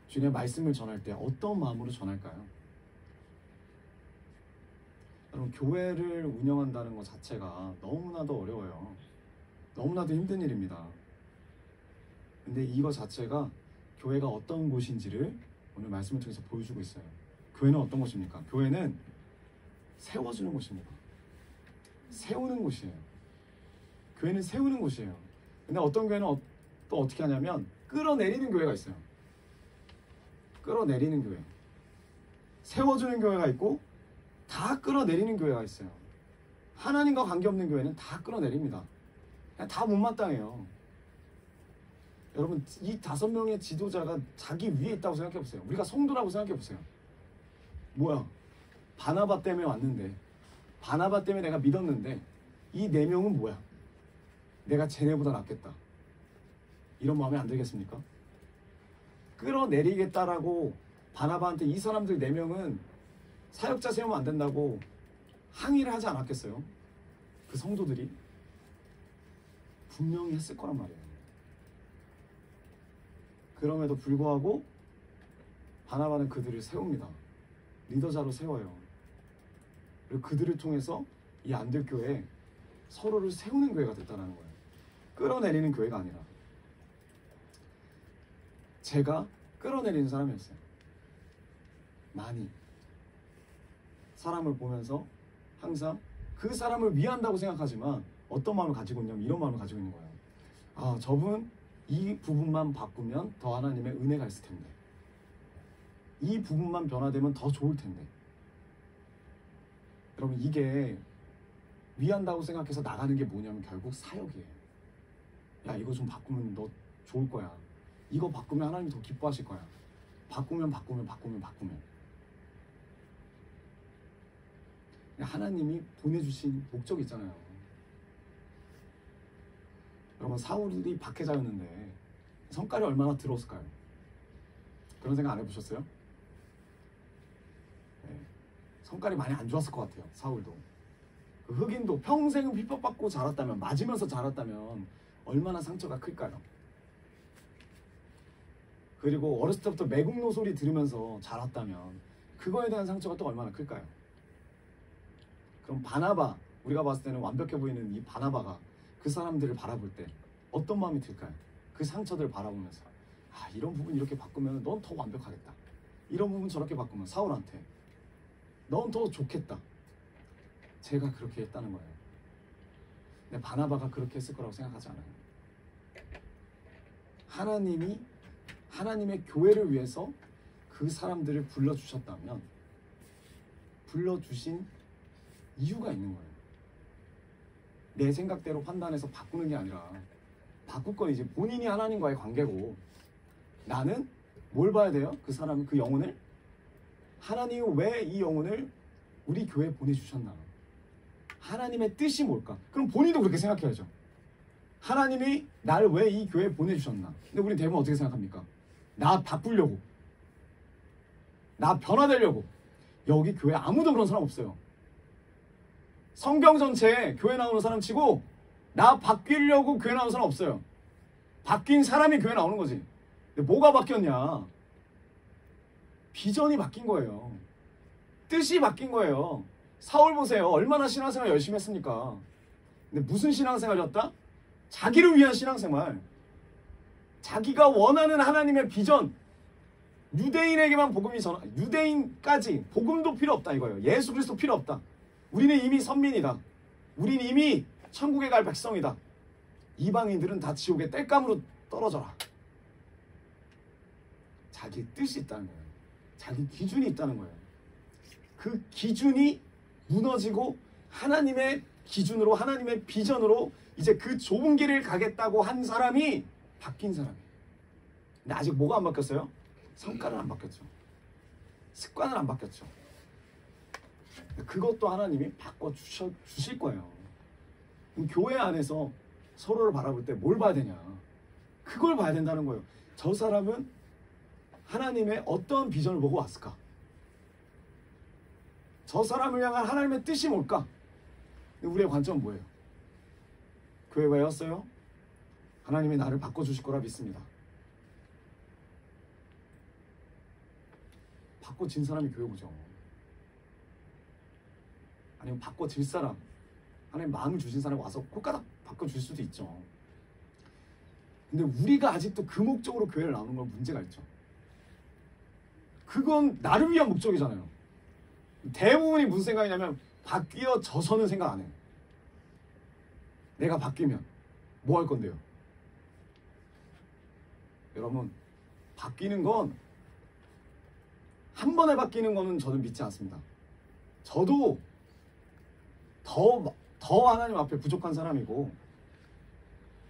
[SPEAKER 1] 주님의 말씀을 전할 때 어떤 마음으로 전할까요? 여러분, 교회를 운영한다는 것 자체가 너무나도 어려워요. 너무나도 힘든 일입니다. 근데 이거 자체가 교회가 어떤 곳인지를 오늘 말씀을 통해서 보여주고 있어요. 교회는 어떤 곳입니까? 교회는 세워주는 곳입니다. 세우는 곳이에요. 교회는 세우는 곳이에요. 근데 어떤 교회는 또 어떻게 하냐면 끌어내리는 교회가 있어요. 끌어내리는 교회. 세워주는 교회가 있고 다 끌어내리는 교회가 있어요. 하나님과 관계없는 교회는 다 끌어내립니다. 그냥 다 못마땅해요. 여러분, 이 5명의 지도자가 자기 위에 있다고 생각해보세요. 우리가 성도라고 생각해보세요. 뭐야? 바나바 때문에 왔는데, 바나바 때문에 내가 믿었는데 이 4명은 뭐야? 내가 쟤네보다 낫겠다. 이런 마음에 안 들겠습니까? 끌어내리겠다라고 바나바한테 이 사람들 4명은 사역자 세우면 안 된다고 항의를 하지 않았겠어요? 그 성도들이 분명히 했을 거란 말이에요. 그럼에도 불구하고 바나바는 그들을 세웁니다. 리더자로 세워요. 그리고 그들을 통해서 이 안디옥 교회에 서로를 세우는 교회가 됐다는 거예요. 끌어내리는 교회가 아니라. 제가 끌어내리는 사람이었어요. 많이. 사람을 보면서 항상 그 사람을 위한다고 생각하지만 어떤 마음을 가지고 있냐면 이런 마음을 가지고 있는 거예요. 아, 저분 이 부분만 바꾸면 더 하나님의 은혜가 있을 텐데, 이 부분만 변화되면 더 좋을 텐데. 여러분, 이게 위한다고 생각해서 나가는 게 뭐냐면 결국 사역이에요. 야, 이거 좀 바꾸면 너 좋을 거야. 이거 바꾸면 하나님 더 기뻐하실 거야. 바꾸면. 하나님이 보내주신 목적이 있잖아요. 여러분, 사울이 박해자였는데 성깔이 얼마나 더러웠을까요? 그런 생각 안 해보셨어요? 네. 성깔이 많이 안 좋았을 것 같아요. 사울도. 그 흑인도 평생은 핍박받고 자랐다면, 맞으면서 자랐다면 얼마나 상처가 클까요? 그리고 어렸을 때부터 매국노 소리 들으면서 자랐다면 그거에 대한 상처가 또 얼마나 클까요? 그럼 바나바, 우리가 봤을 때는 완벽해 보이는 이 바나바가 그 사람들을 바라볼 때 어떤 마음이 들까요? 그 상처들을 바라보면서, 아, 이런 부분 이렇게 바꾸면 넌 더 완벽하겠다. 이런 부분 저렇게 바꾸면 사울한테 넌 더 좋겠다. 제가 그렇게 했다는 거예요. 근데 바나바가 그렇게 했을 거라고 생각하지 않아요. 하나님이 하나님의 교회를 위해서 그 사람들을 불러주셨다면 불러주신 이유가 있는 거예요. 내 생각대로 판단해서 바꾸는 게 아니라, 바꿀 건 이제 본인이 하나님과의 관계고, 나는 뭘 봐야 돼요? 그 사람, 그 영혼을? 하나님이 왜 이 영혼을 우리 교회에 보내주셨나? 하나님의 뜻이 뭘까? 그럼 본인도 그렇게 생각해야죠. 하나님이 나를 왜 이 교회에 보내주셨나? 근데 우리 대부분 어떻게 생각합니까? 나 바꾸려고, 나 변화되려고. 여기 교회 아무도 그런 사람 없어요. 성경 전체에 교회 나오는 사람 치고 나 바뀌려고 교회 나오는 사람 없어요. 바뀐 사람이 교회 나오는 거지. 근데 뭐가 바뀌었냐? 비전이 바뀐 거예요. 뜻이 바뀐 거예요. 사울 보세요. 얼마나 신앙생활 열심히 했습니까? 근데 무슨 신앙생활이었다? 자기를 위한 신앙생활. 자기가 원하는 하나님의 비전. 유대인에게만 복음이 유대인까지 복음도 필요 없다 이거예요. 예수 그리스도 필요 없다. 우리는 이미 선민이다. 우리는 이미 천국에 갈 백성이다. 이방인들은 다 지옥의 땔감으로 떨어져라. 자기 뜻이 있다는 거예요. 자기 기준이 있다는 거예요. 그 기준이 무너지고 하나님의 기준으로, 하나님의 비전으로 이제 그 좁은 길을 가겠다고 한 사람이 바뀐 사람이에요. 근데 아직 뭐가 안 바뀌었어요? 성과는 안 바뀌었죠. 습관은 안 바뀌었죠. 그것도 하나님이 바꿔주실 거예요. 교회 안에서 서로를 바라볼 때 뭘 봐야 되냐? 그걸 봐야 된다는 거예요. 저 사람은 하나님의 어떤 비전을 보고 왔을까? 저 사람을 향한 하나님의 뜻이 뭘까? 우리의 관점은 뭐예요? 교회 왜 왔어요? 하나님이 나를 바꿔주실 거라 믿습니다. 바꿔진 사람이 교회 오죠. 아니면 바꿔질 사람, 하나님 마음을 주신 사람이 와서 꼴까닥 바꿔줄 수도 있죠. 근데 우리가 아직도 그 목적으로 교회를 나오는 건 문제가 있죠. 그건 나를 위한 목적이잖아요. 대부분이 무슨 생각이냐면 바뀌어져서는 생각 안 해요. 내가 바뀌면 뭐 할 건데요? 여러분, 바뀌는 건 한 번에 바뀌는 거는 저는 믿지 않습니다. 저도 더 하나님 앞에 부족한 사람이고,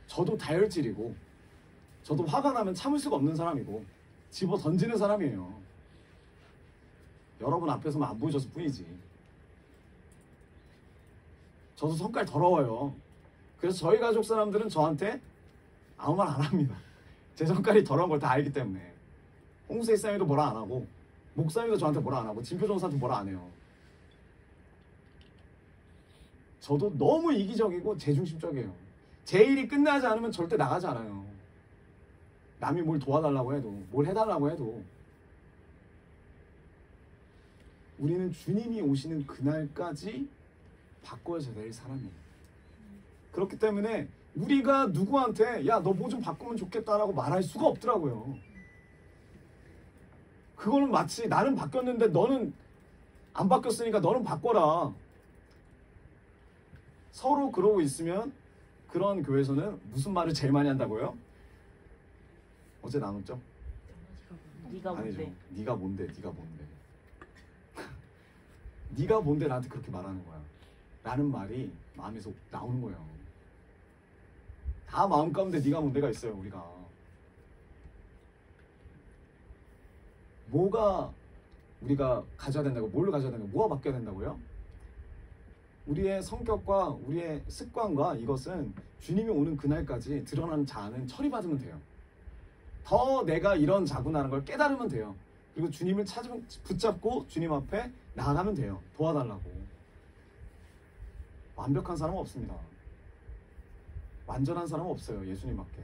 [SPEAKER 1] 저도 다혈질이고, 저도 화가 나면 참을 수가 없는 사람이고, 집어 던지는 사람이에요. 여러분 앞에서만 안 보여줬을 뿐이지. 저도 성깔 더러워요. 그래서 저희 가족 사람들은 저한테 아무 말 안 합니다. 제 성깔이 더러운 걸 다 알기 때문에. 홍수의 사람도 뭐라 안 하고, 목사님도 저한테 뭐라 안 하고, 진표 전사한테 뭐라 안 해요. 저도 너무 이기적이고 제중심적이에요. 제 일이 끝나지 않으면 절대 나가지 않아요. 남이 뭘 도와달라고 해도, 뭘 해달라고 해도. 우리는 주님이 오시는 그날까지 바꿔야 될 사람이에요. 그렇기 때문에 우리가 누구한테 야, 너 뭐 좀 바꾸면 좋겠다라고 말할 수가 없더라고요. 그거는 마치 나는 바뀌었는데 너는 안 바뀌었으니까 너는 바꿔라. 서로 그러고 있으면 그런 교회에서는 무슨 말을 제일 많이 한다고요? 어제 나눴죠?
[SPEAKER 2] 네가 뭔데?
[SPEAKER 1] 아니죠. 네가 뭔데? 네가 뭔데? 네가 뭔데 나한테 그렇게 말하는 거야? 라는 말이 마음에서 나오는 거예요. 다 마음 가운데 네가 뭔데가 있어요. 우리가 뭐가 우리가 가져야 된다고, 뭘로 가져야 된다고, 뭐가 바뀌어야 된다고요? 우리의 성격과 우리의 습관과 이것은 주님이 오는 그날까지 드러나는 자아는 처리받으면 돼요. 더 내가 이런 자구나라는 걸 깨달으면 돼요. 그리고 주님을 붙잡고 주님 앞에 나아가면 돼요. 도와달라고. 완벽한 사람은 없습니다. 완전한 사람은 없어요. 예수님밖에.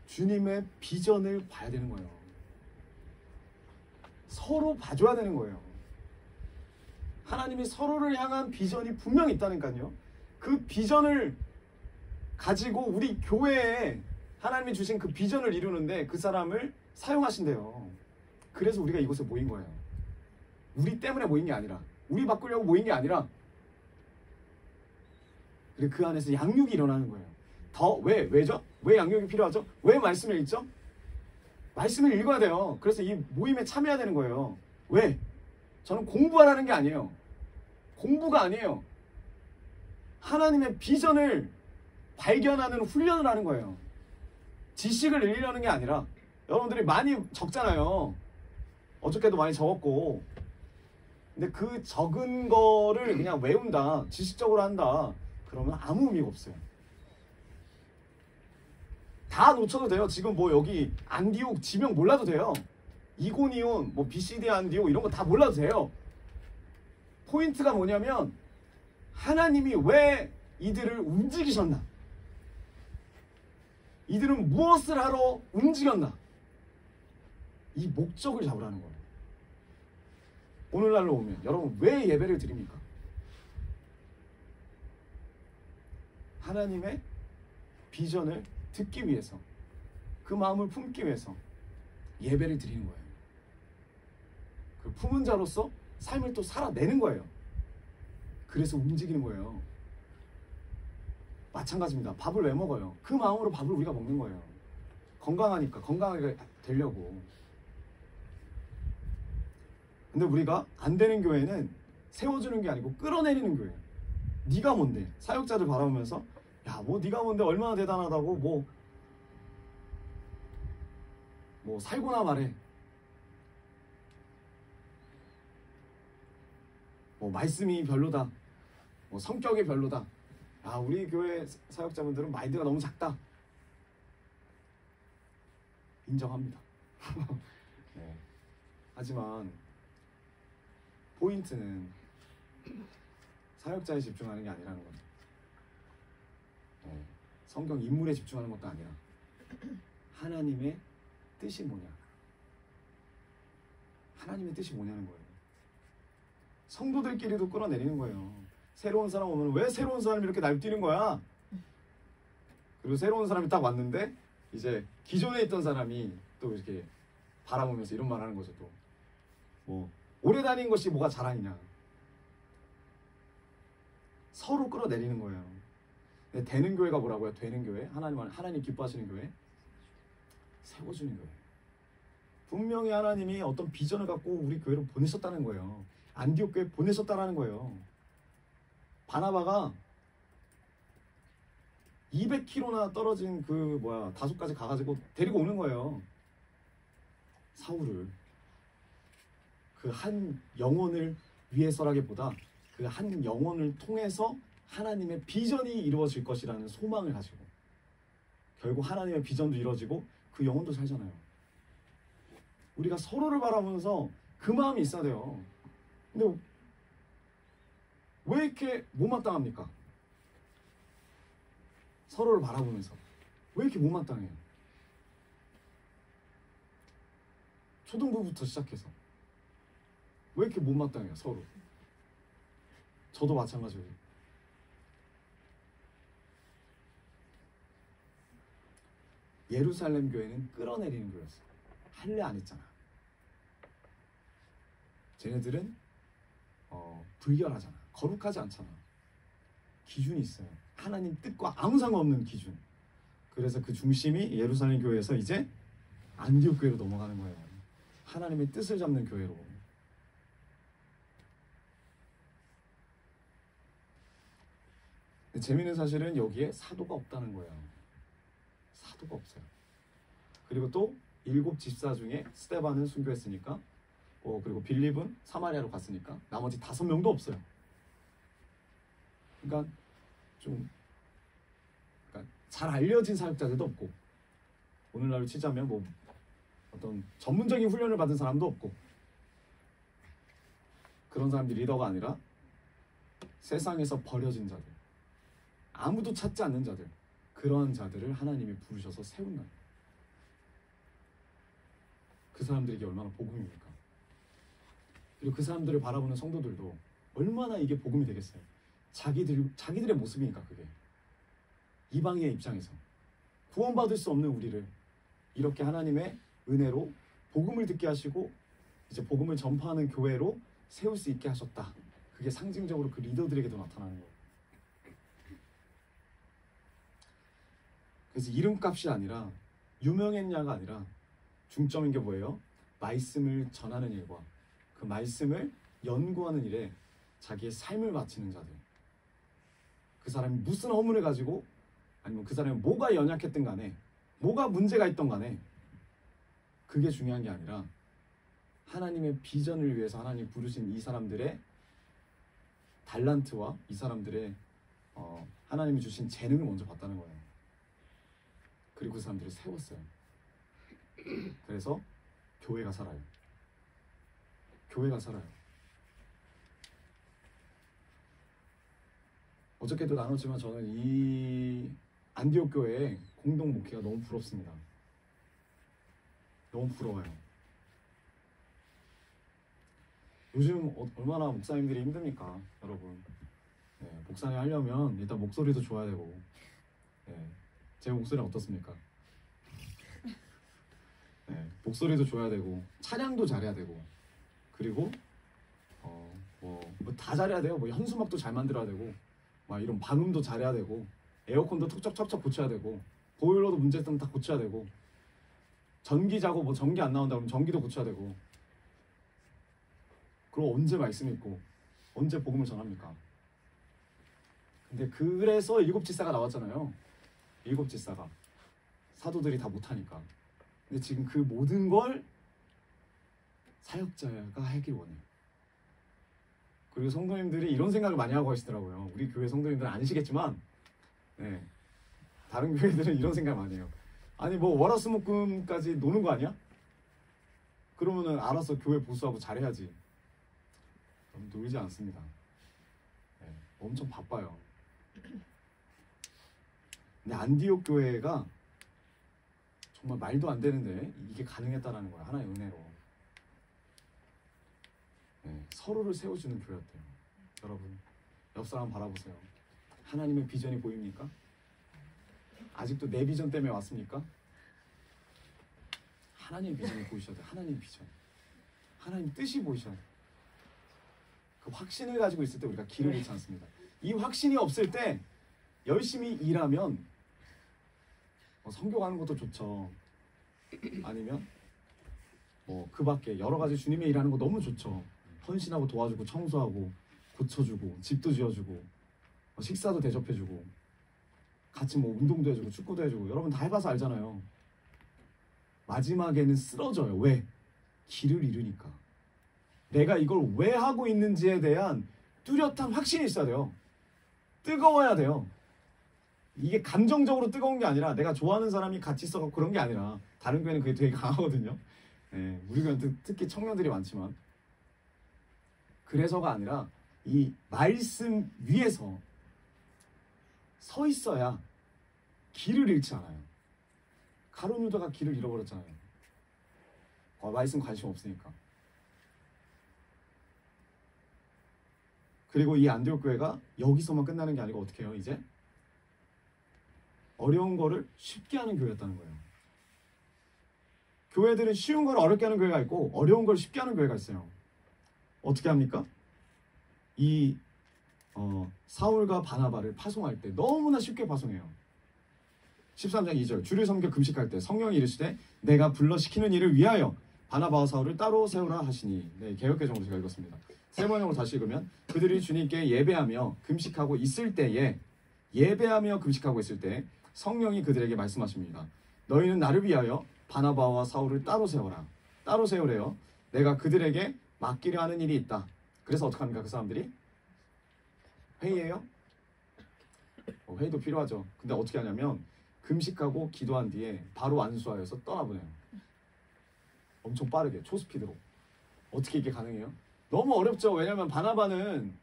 [SPEAKER 1] 주님의 비전을 봐야 되는 거예요. 서로 봐줘야 되는 거예요. 하나님이 서로를 향한 비전이 분명히 있다니까요. 그 비전을 가지고 우리 교회에 하나님이 주신 그 비전을 이루는데 그 사람을 사용하신대요. 그래서 우리가 이곳에 모인 거예요. 우리 때문에 모인 게 아니라, 우리 바꾸려고 모인 게 아니라, 그리고 그 안에서 양육이 일어나는 거예요. 왜죠? 왜 양육이 필요하죠? 왜 말씀을 읽죠? 말씀을 읽어야 돼요. 그래서 이 모임에 참여해야 되는 거예요. 왜? 저는 공부하라는 게 아니에요. 공부가 아니에요. 하나님의 비전을 발견하는 훈련을 하는 거예요. 지식을 늘리려는 게 아니라. 여러분들이 많이 적잖아요. 어저께도 많이 적었고, 근데 그 적은 거를 그냥 외운다, 지식적으로 한다, 그러면 아무 의미가 없어요. 다 놓쳐도 돼요. 지금 뭐 여기 안디옥 지명 몰라도 돼요. 이고니온, 뭐 BCD 안디옥 이런 거 다 몰라도 돼요. 포인트가 뭐냐면 하나님이 왜 이들을 움직이셨나? 이들은 무엇을 하러 움직였나? 이 목적을 잡으라는 거예요. 오늘날로 오면 여러분 왜 예배를 드립니까? 하나님의 비전을 듣기 위해서, 그 마음을 품기 위해서 예배를 드리는 거예요. 그 품은 자로서 삶을 또 살아내는 거예요. 그래서 움직이는 거예요. 마찬가지입니다. 밥을 왜 먹어요? 그 마음으로 밥을 우리가 먹는 거예요. 건강하니까, 건강하게 되려고. 근데 우리가 안 되는 교회는 세워주는 게 아니고 끌어내리는 교회예요. 네가 뭔데? 사역자들 바라보면서 야, 뭐 네가 뭔데 얼마나 대단하다고 뭐 살고나 말해. 뭐 말씀이 별로다. 뭐 성격이 별로다. 아, 우리 교회 사역자분들은 마인드가 너무 작다. 인정합니다. 네. 하지만 포인트는 사역자에 집중하는 게 아니라는 거죠. 네. 성경 인물에 집중하는 것도 아니라 하나님의 뜻이 뭐냐. 하나님의 뜻이 뭐냐는 거예요. 성도들끼리도 끌어내리는 거예요. 새로운 사람 오면 왜 새로운 사람이 이렇게 날뛰는 거야? 그리고 새로운 사람이 딱 왔는데 이제 기존에 있던 사람이 또 이렇게 바라보면서 이런 말 하는 거죠. 또 뭐 오래 다닌 것이 뭐가 자랑이냐. 서로 끌어내리는 거예요. 근데 되는 교회가 뭐라고요? 되는 교회? 하나님 기뻐하시는 교회? 세워주는 교회. 분명히 하나님이 어떤 비전을 갖고 우리 교회로 보내셨다는 거예요. 안디옥 교회 보내셨다라는 거예요. 바나바가 200km나 떨어진 다소까지 가가지고 데리고 오는 거예요. 사울을. 그 한 영혼을 위해서라기보다 그 한 영혼을 통해서 하나님의 비전이 이루어질 것이라는 소망을 가지고, 결국 하나님의 비전도 이루어지고 그 영혼도 살잖아요. 우리가 서로를 바라보면서 그 마음이 있어야 돼요. 근데 왜 이렇게 못마땅합니까? 서로를 바라보면서 왜 이렇게 못마땅해요? 초등부부터 시작해서 왜 이렇게 못마땅해요? 서로. 저도 마찬가지예요. 예루살렘 교회는 끌어내리는 교회였어요. 할례 안 했잖아. 쟤네들은 불결하잖아. 거룩하지 않잖아. 기준이 있어요. 하나님 뜻과 아무 상관없는 기준. 그래서 그 중심이 예루살렘 교회에서 이제 안디옥 교회로 넘어가는 거예요. 하나님의 뜻을 잡는 교회로. 재미있는 사실은 여기에 사도가 없다는 거예요. 사도가 없어요. 그리고 또 7 집사 중에 스데반은 순교했으니까, 그리고 빌립은 사마리아로 갔으니까 나머지 5명도 없어요. 그러니까 잘 알려진 사역자들도 없고, 오늘날로 치자면 뭐 어떤 전문적인 훈련을 받은 사람도 없고, 그런 사람들이 리더가 아니라 세상에서 버려진 자들, 아무도 찾지 않는 자들, 그러한 자들을 하나님이 부르셔서 세운다. 그 사람들에게 얼마나 복음입니까? 그리고 그 사람들을 바라보는 성도들도 얼마나 이게 복음이 되겠어요. 자기들의 모습이니까. 그게 이방인의 입장에서 구원받을 수 없는 우리를 이렇게 하나님의 은혜로 복음을 듣게 하시고 이제 복음을 전파하는 교회로 세울 수 있게 하셨다. 그게 상징적으로 그 리더들에게도 나타나는 거예요. 그래서 이름값이 아니라 유명했냐가 아니라 중점인 게 뭐예요? 말씀을 전하는 일과 그 말씀을 연구하는 일에 자기의 삶을 바치는 자들. 그 사람이 무슨 허물을 가지고, 아니면 그 사람이 뭐가 연약했든 간에, 뭐가 문제가 있던 간에, 그게 중요한 게 아니라 하나님의 비전을 위해서 하나님 부르신 이 사람들의 달란트와 이 사람들의 하나님이 주신 재능을 먼저 봤다는 거예요. 그리고 그 사람들을 세웠어요. 그래서 교회가 살아요. 교회가 살아요. 어저께도 나눴지만 저는 이 안디옥 교회의 공동 목회가 너무 부럽습니다. 너무 부러워요. 요즘 얼마나 목사님들이 힘듭니까, 여러분. 네, 목사님 하려면 일단 목소리도 좋아야 되고, 네, 제 목소리는 어떻습니까? 네, 목소리도 좋아야 되고, 찬양도 잘해야 되고, 그리고 뭐 다 잘해야 돼요. 뭐 현수막도 잘 만들어야 되고, 막 이런 방음도 잘해야 되고, 에어컨도 척척척척 고쳐야 되고, 보일러도 문제 있으면 다 고쳐야 되고, 전기 자고 뭐 전기 안 나온다 그러면 전기도 고쳐야 되고. 그럼 언제 말씀 읽고 언제 복음을 전합니까? 근데 그래서 일곱 지사가 나왔잖아요. 일곱 지사가 사도들이 다 못하니까. 근데 지금 그 모든 걸 사역자가 하길 원해요. 그리고 성도님들이 이런 생각을 많이 하고 계시더라고요. 우리 교회 성도님들은 아니시겠지만, 네, 다른 교회들은 이런 생각 많이 해요. 아니 뭐 월화수목금까지 노는 거 아니야? 그러면은 알아서 교회 보수하고 잘해야지. 놀지 않습니다. 네, 엄청 바빠요. 근데 안디옥 교회가 정말 말도 안 되는데 이게 가능했다라는 거야. 하나의 은혜로. 네, 서로를 세워주는 교회였대요. 여러분, 옆 사람 바라보세요. 하나님의 비전이 보입니까? 아직도 내 비전 때문에 왔습니까? 하나님의 비전이 보이셔야 돼요. 하나님의 비전. 하나님 뜻이 보이셔야 돼요. 그 확신을 가지고 있을 때 우리가 길을 잃지 않습니다. 이 확신이 없을 때 열심히 일하면 선교 가는 것도 좋죠. 아니면 뭐 그 밖에 여러 가지 주님의 일하는 거 너무 좋죠. 헌신하고 도와주고 청소하고 고쳐주고 집도 지어주고 식사도 대접해주고 같이 뭐 운동도 해주고 축구도 해주고 여러분 다 해봐서 알잖아요. 마지막에는 쓰러져요. 왜? 길을 잃으니까. 내가 이걸 왜 하고 있는지에 대한 뚜렷한 확신이 있어야 돼요. 뜨거워야 돼요. 이게 감정적으로 뜨거운 게 아니라 내가 좋아하는 사람이 같이 있어서 그런 게 아니라 다른 교회는 그게 되게 강하거든요. 네, 우리 교회는 특히 청년들이 많지만 그래서가 아니라 이 말씀 위에서 서 있어야 길을 잃지 않아요. 가룟 유다가 길을 잃어버렸잖아요. 말씀 관심 없으니까. 그리고 이 안디옥 교회가 여기서만 끝나는 게 아니고 어떻게 해요? 이제 어려운 거를 쉽게 하는 교회였다는 거예요. 교회들은 쉬운 걸 어렵게 하는 교회가 있고 어려운 걸 쉽게 하는 교회가 있어요. 어떻게 합니까? 이 사울과 바나바를 파송할 때 너무나 쉽게 파송해요. 13장 2절 주를 섬겨 금식할 때 성령이 이르시되 내가 불러 시키는 일을 위하여 바나바와 사울을 따로 세우라 하시니. 네, 개역개정으로 제가 읽었습니다. 세 번역으로 다시 읽으면 그들이 주님께 예배하며 금식하고 있을 때에 예배하며 금식하고 있을 때 성령이 그들에게 말씀하십니다. 너희는 나를 위하여 바나바와 사울을 따로 세워라. 따로 세우래요. 내가 그들에게 맡기려 하는 일이 있다. 그래서 어떻게 합니까? 그 사람들이 회의해요? 회의도 필요하죠. 근데 어떻게 하냐면 금식하고 기도한 뒤에 바로 안수하여서 떠나보내요. 엄청 빠르게 초스피드로. 어떻게 이게 가능해요? 너무 어렵죠. 왜냐면 바나바는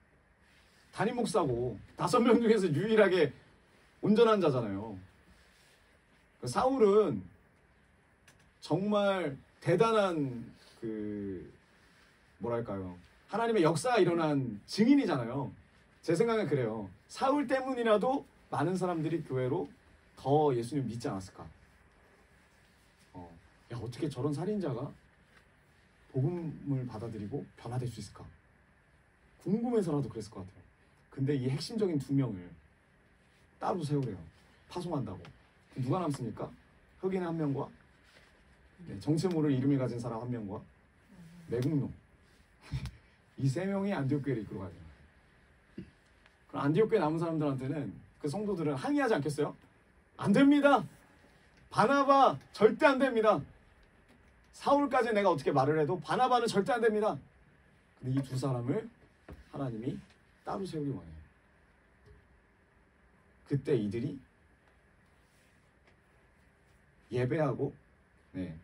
[SPEAKER 1] 담임 목사고 5명 중에서 유일하게 온전한 자잖아요. 사울은 정말 대단한 뭐랄까요, 하나님의 역사가 일어난 증인이잖아요. 제 생각엔 그래요. 사울 때문이라도 많은 사람들이 교회로 더 예수님 믿지 않았을까. 야, 어떻게 저런 살인자가 복음을 받아들이고 변화될 수 있을까? 궁금해서라도 그랬을 것 같아요. 근데 이 핵심적인 2명을 따로 세우래요. 파송한다고. 누가 남습니까? 흑인 1명과 정체 모를 이름을 가진 사람 1명과 매국노. 이 3명이 안디옥 교회를 이끌어 가야 돼요. 그럼 안디옥 교회 남은 사람들한테는 그 성도들은 항의하지 않겠어요? 안 됩니다. 바나바 절대 안 됩니다. 사울까지 내가 어떻게 말을 해도 바나바는 절대 안 됩니다. 근데 이 두 사람을 하나님이 따로 세우기 원해요. 그때 이들이 예배하고,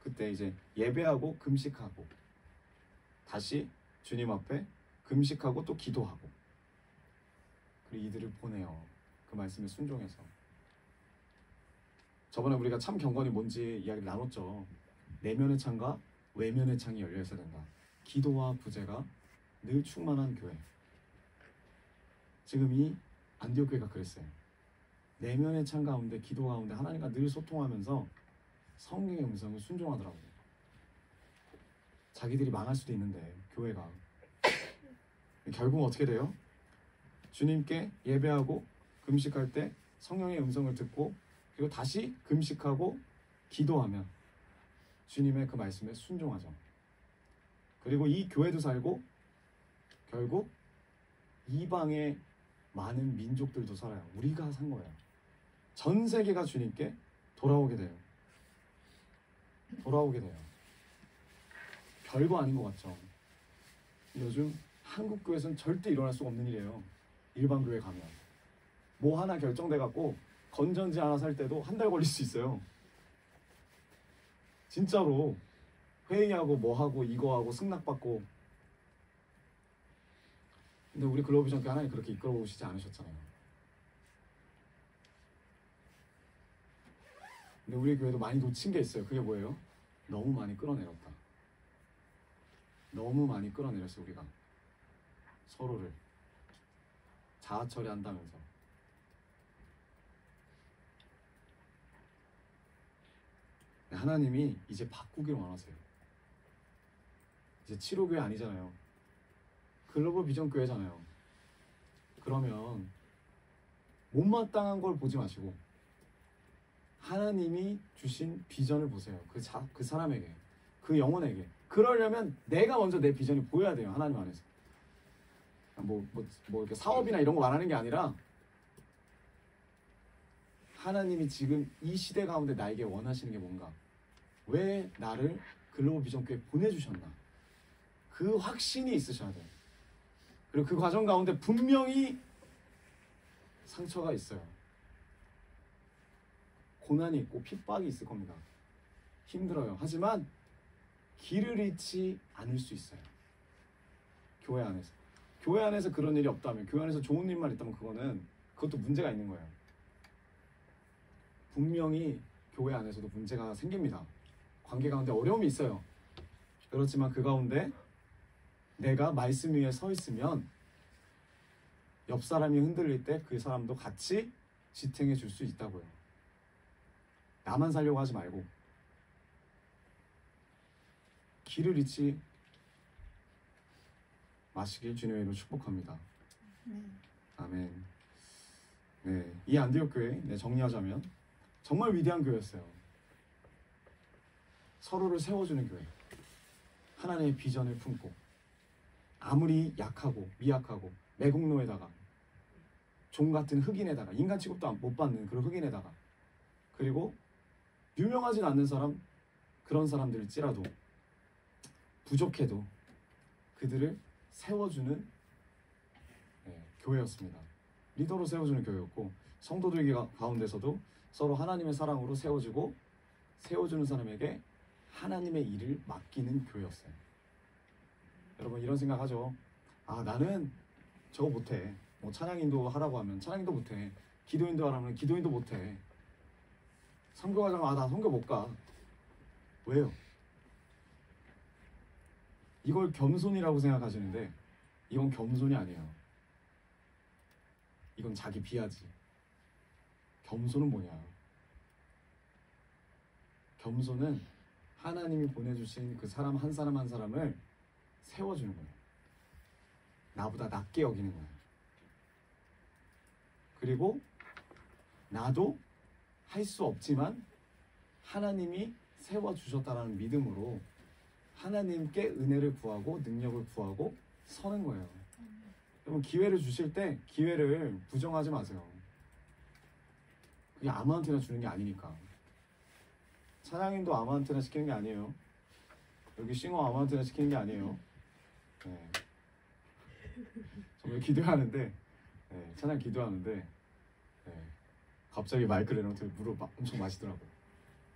[SPEAKER 1] 그때 이제 예배하고 금식하고 다시 주님 앞에 금식하고 또 기도하고, 그리고 이들을 보내요. 그 말씀에 순종해서. 저번에 우리가 참 경건이 뭔지 이야기를 나눴죠. 내면의 창과 외면의 창이 열려 있어야 된다. 기도와 구제가 늘 충만한 교회. 지금 이 안디옥 교회가 그랬어요. 내면의 창 가운데, 기도 가운데 하나님과 늘 소통하면서 성령의 음성을 순종하더라고요. 자기들이 망할 수도 있는데 교회가 결국 어떻게 돼요? 주님께 예배하고 금식할 때 성령의 음성을 듣고, 그리고 다시 금식하고 기도하면 주님의 그 말씀에 순종하죠. 그리고 이 교회도 살고 결국 이방의 많은 민족들도 살아요. 우리가 산 거예요. 전 세계가 주님께 돌아오게 돼요. 별거 아닌 것 같죠. 요즘 한국 교회에서는 절대 일어날 수가 없는 일이에요. 일반 교회 가면 뭐 하나 결정돼 갖고 건전지 하나 살 때도 한 달 걸릴 수 있어요. 진짜로 회의하고 뭐하고 이거하고 승낙받고. 근데 우리 글로비전 교회 하나님 그렇게 이끌어 오시지 않으셨잖아요. 근데 우리 교회도 많이 놓친 게 있어요. 그게 뭐예요? 너무 많이 끌어내렸다. 너무 많이 끌어내렸어요. 우리가 서로를 자아 처리한다면서. 하나님이 이제 바꾸길 원하세요. 이제 치료교회 아니잖아요. 글로벌 비전 교회잖아요. 그러면 못마땅한 걸 보지 마시고 하나님이 주신 비전을 보세요. 그 사람에게, 그 영혼에게. 그러려면 내가 먼저 내 비전이 보여야 돼요. 하나님 안에서. 뭐 이렇게 사업이나 이런 거 말하는 게 아니라 하나님이 지금 이 시대 가운데 나에게 원하시는 게 뭔가, 왜 나를 글로벌 비전 교회에 보내주셨나, 그 확신이 있으셔야 돼요. 그리고 그 과정 가운데 분명히 상처가 있어요. 고난이 있고 핍박이 있을 겁니다. 힘들어요. 하지만 길을 잃지 않을 수 있어요. 교회 안에서. 교회 안에서 그런 일이 없다면, 교회 안에서 좋은 일만 있다면 그것도 문제가 있는 거예요. 분명히 교회 안에서도 문제가 생깁니다. 관계 가운데 어려움이 있어요. 그렇지만 그 가운데 내가 말씀 위에 서 있으면 옆 사람이 흔들릴 때 그 사람도 같이 지탱해 줄 수 있다고요. 나만 살려고 하지 말고 길을 잃지 마시길 주님의 이름으로 축복합니다. 아멘. 네, 이 안디옥 교회, 정리하자면 정말 위대한 교회였어요. 서로를 세워주는 교회. 하나님의 비전을 품고 아무리 약하고 미약하고 매국노에다가 종 같은 흑인에다가 인간 취급도 못 받는 그런 흑인에다가, 그리고 유명하진 않는 사람, 그런 사람들일지라도 부족해도 그들을 세워주는 교회였습니다. 리더로 세워주는 교회였고, 성도들 가운데서도 서로 하나님의 사랑으로 세워주고 세워주는 사람에게 하나님의 일을 맡기는 교회였어요. 여러분 이런 생각하죠. 아, 나는 저거 못해. 뭐 찬양인도 하라고 하면 찬양인도 못해. 기도인도 하라면 기도인도 못해. 선교가자면 나 선교 못 가. 왜요? 이걸 겸손이라고 생각하시는데 이건 겸손이 아니에요. 이건 자기 비하지. 겸손은 뭐냐? 겸손은 하나님이 보내주신 그 사람 한 사람 한 사람을 세워주는 거예요. 나보다 낮게 여기는 거예요. 그리고 나도 할 수 없지만 하나님이 세워주셨다라는 믿음으로 하나님께 은혜를 구하고 능력을 구하고 서는 거예요. 여러분 기회를 주실 때 기회를 부정하지 마세요. 그게 아무한테나 주는 게 아니니까. 찬양인도 아무한테나 시키는 게 아니에요. 여기 싱어 아무한테나 시키는 게 아니에요. 네. 정말 기도하는데, 네, 찬양 기도하는데, 네, 갑자기 마이클 레넌트 물을 엄청 마시더라고요.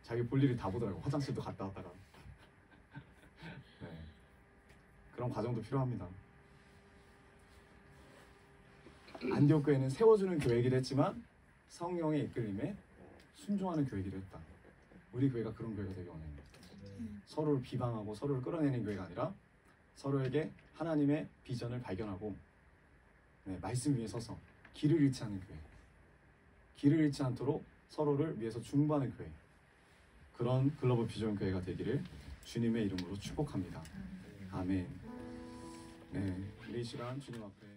[SPEAKER 1] 자기 볼 일이 다 보더라고요. 화장실도 갔다 왔다가. 네, 그런 과정도 필요합니다. 안디옥 교회는 세워주는 교회이기도 했지만 성령의 이끌림에 순종하는 교회이기도 했다. 우리 교회가 그런 교회가 되기 원해요. 서로를 비방하고 서로를 끌어내는 교회가 아니라 서로에게 하나님의 비전을 발견하고, 네, 말씀 위에 서서 길을 잃지 않는 교회, 길을 잃지 않도록 서로를 위해서 중보하는 교회, 그런 글로벌 비전 교회가 되기를 주님의 이름으로 축복합니다. 아멘. 네, 우리 이 시간 주님 앞에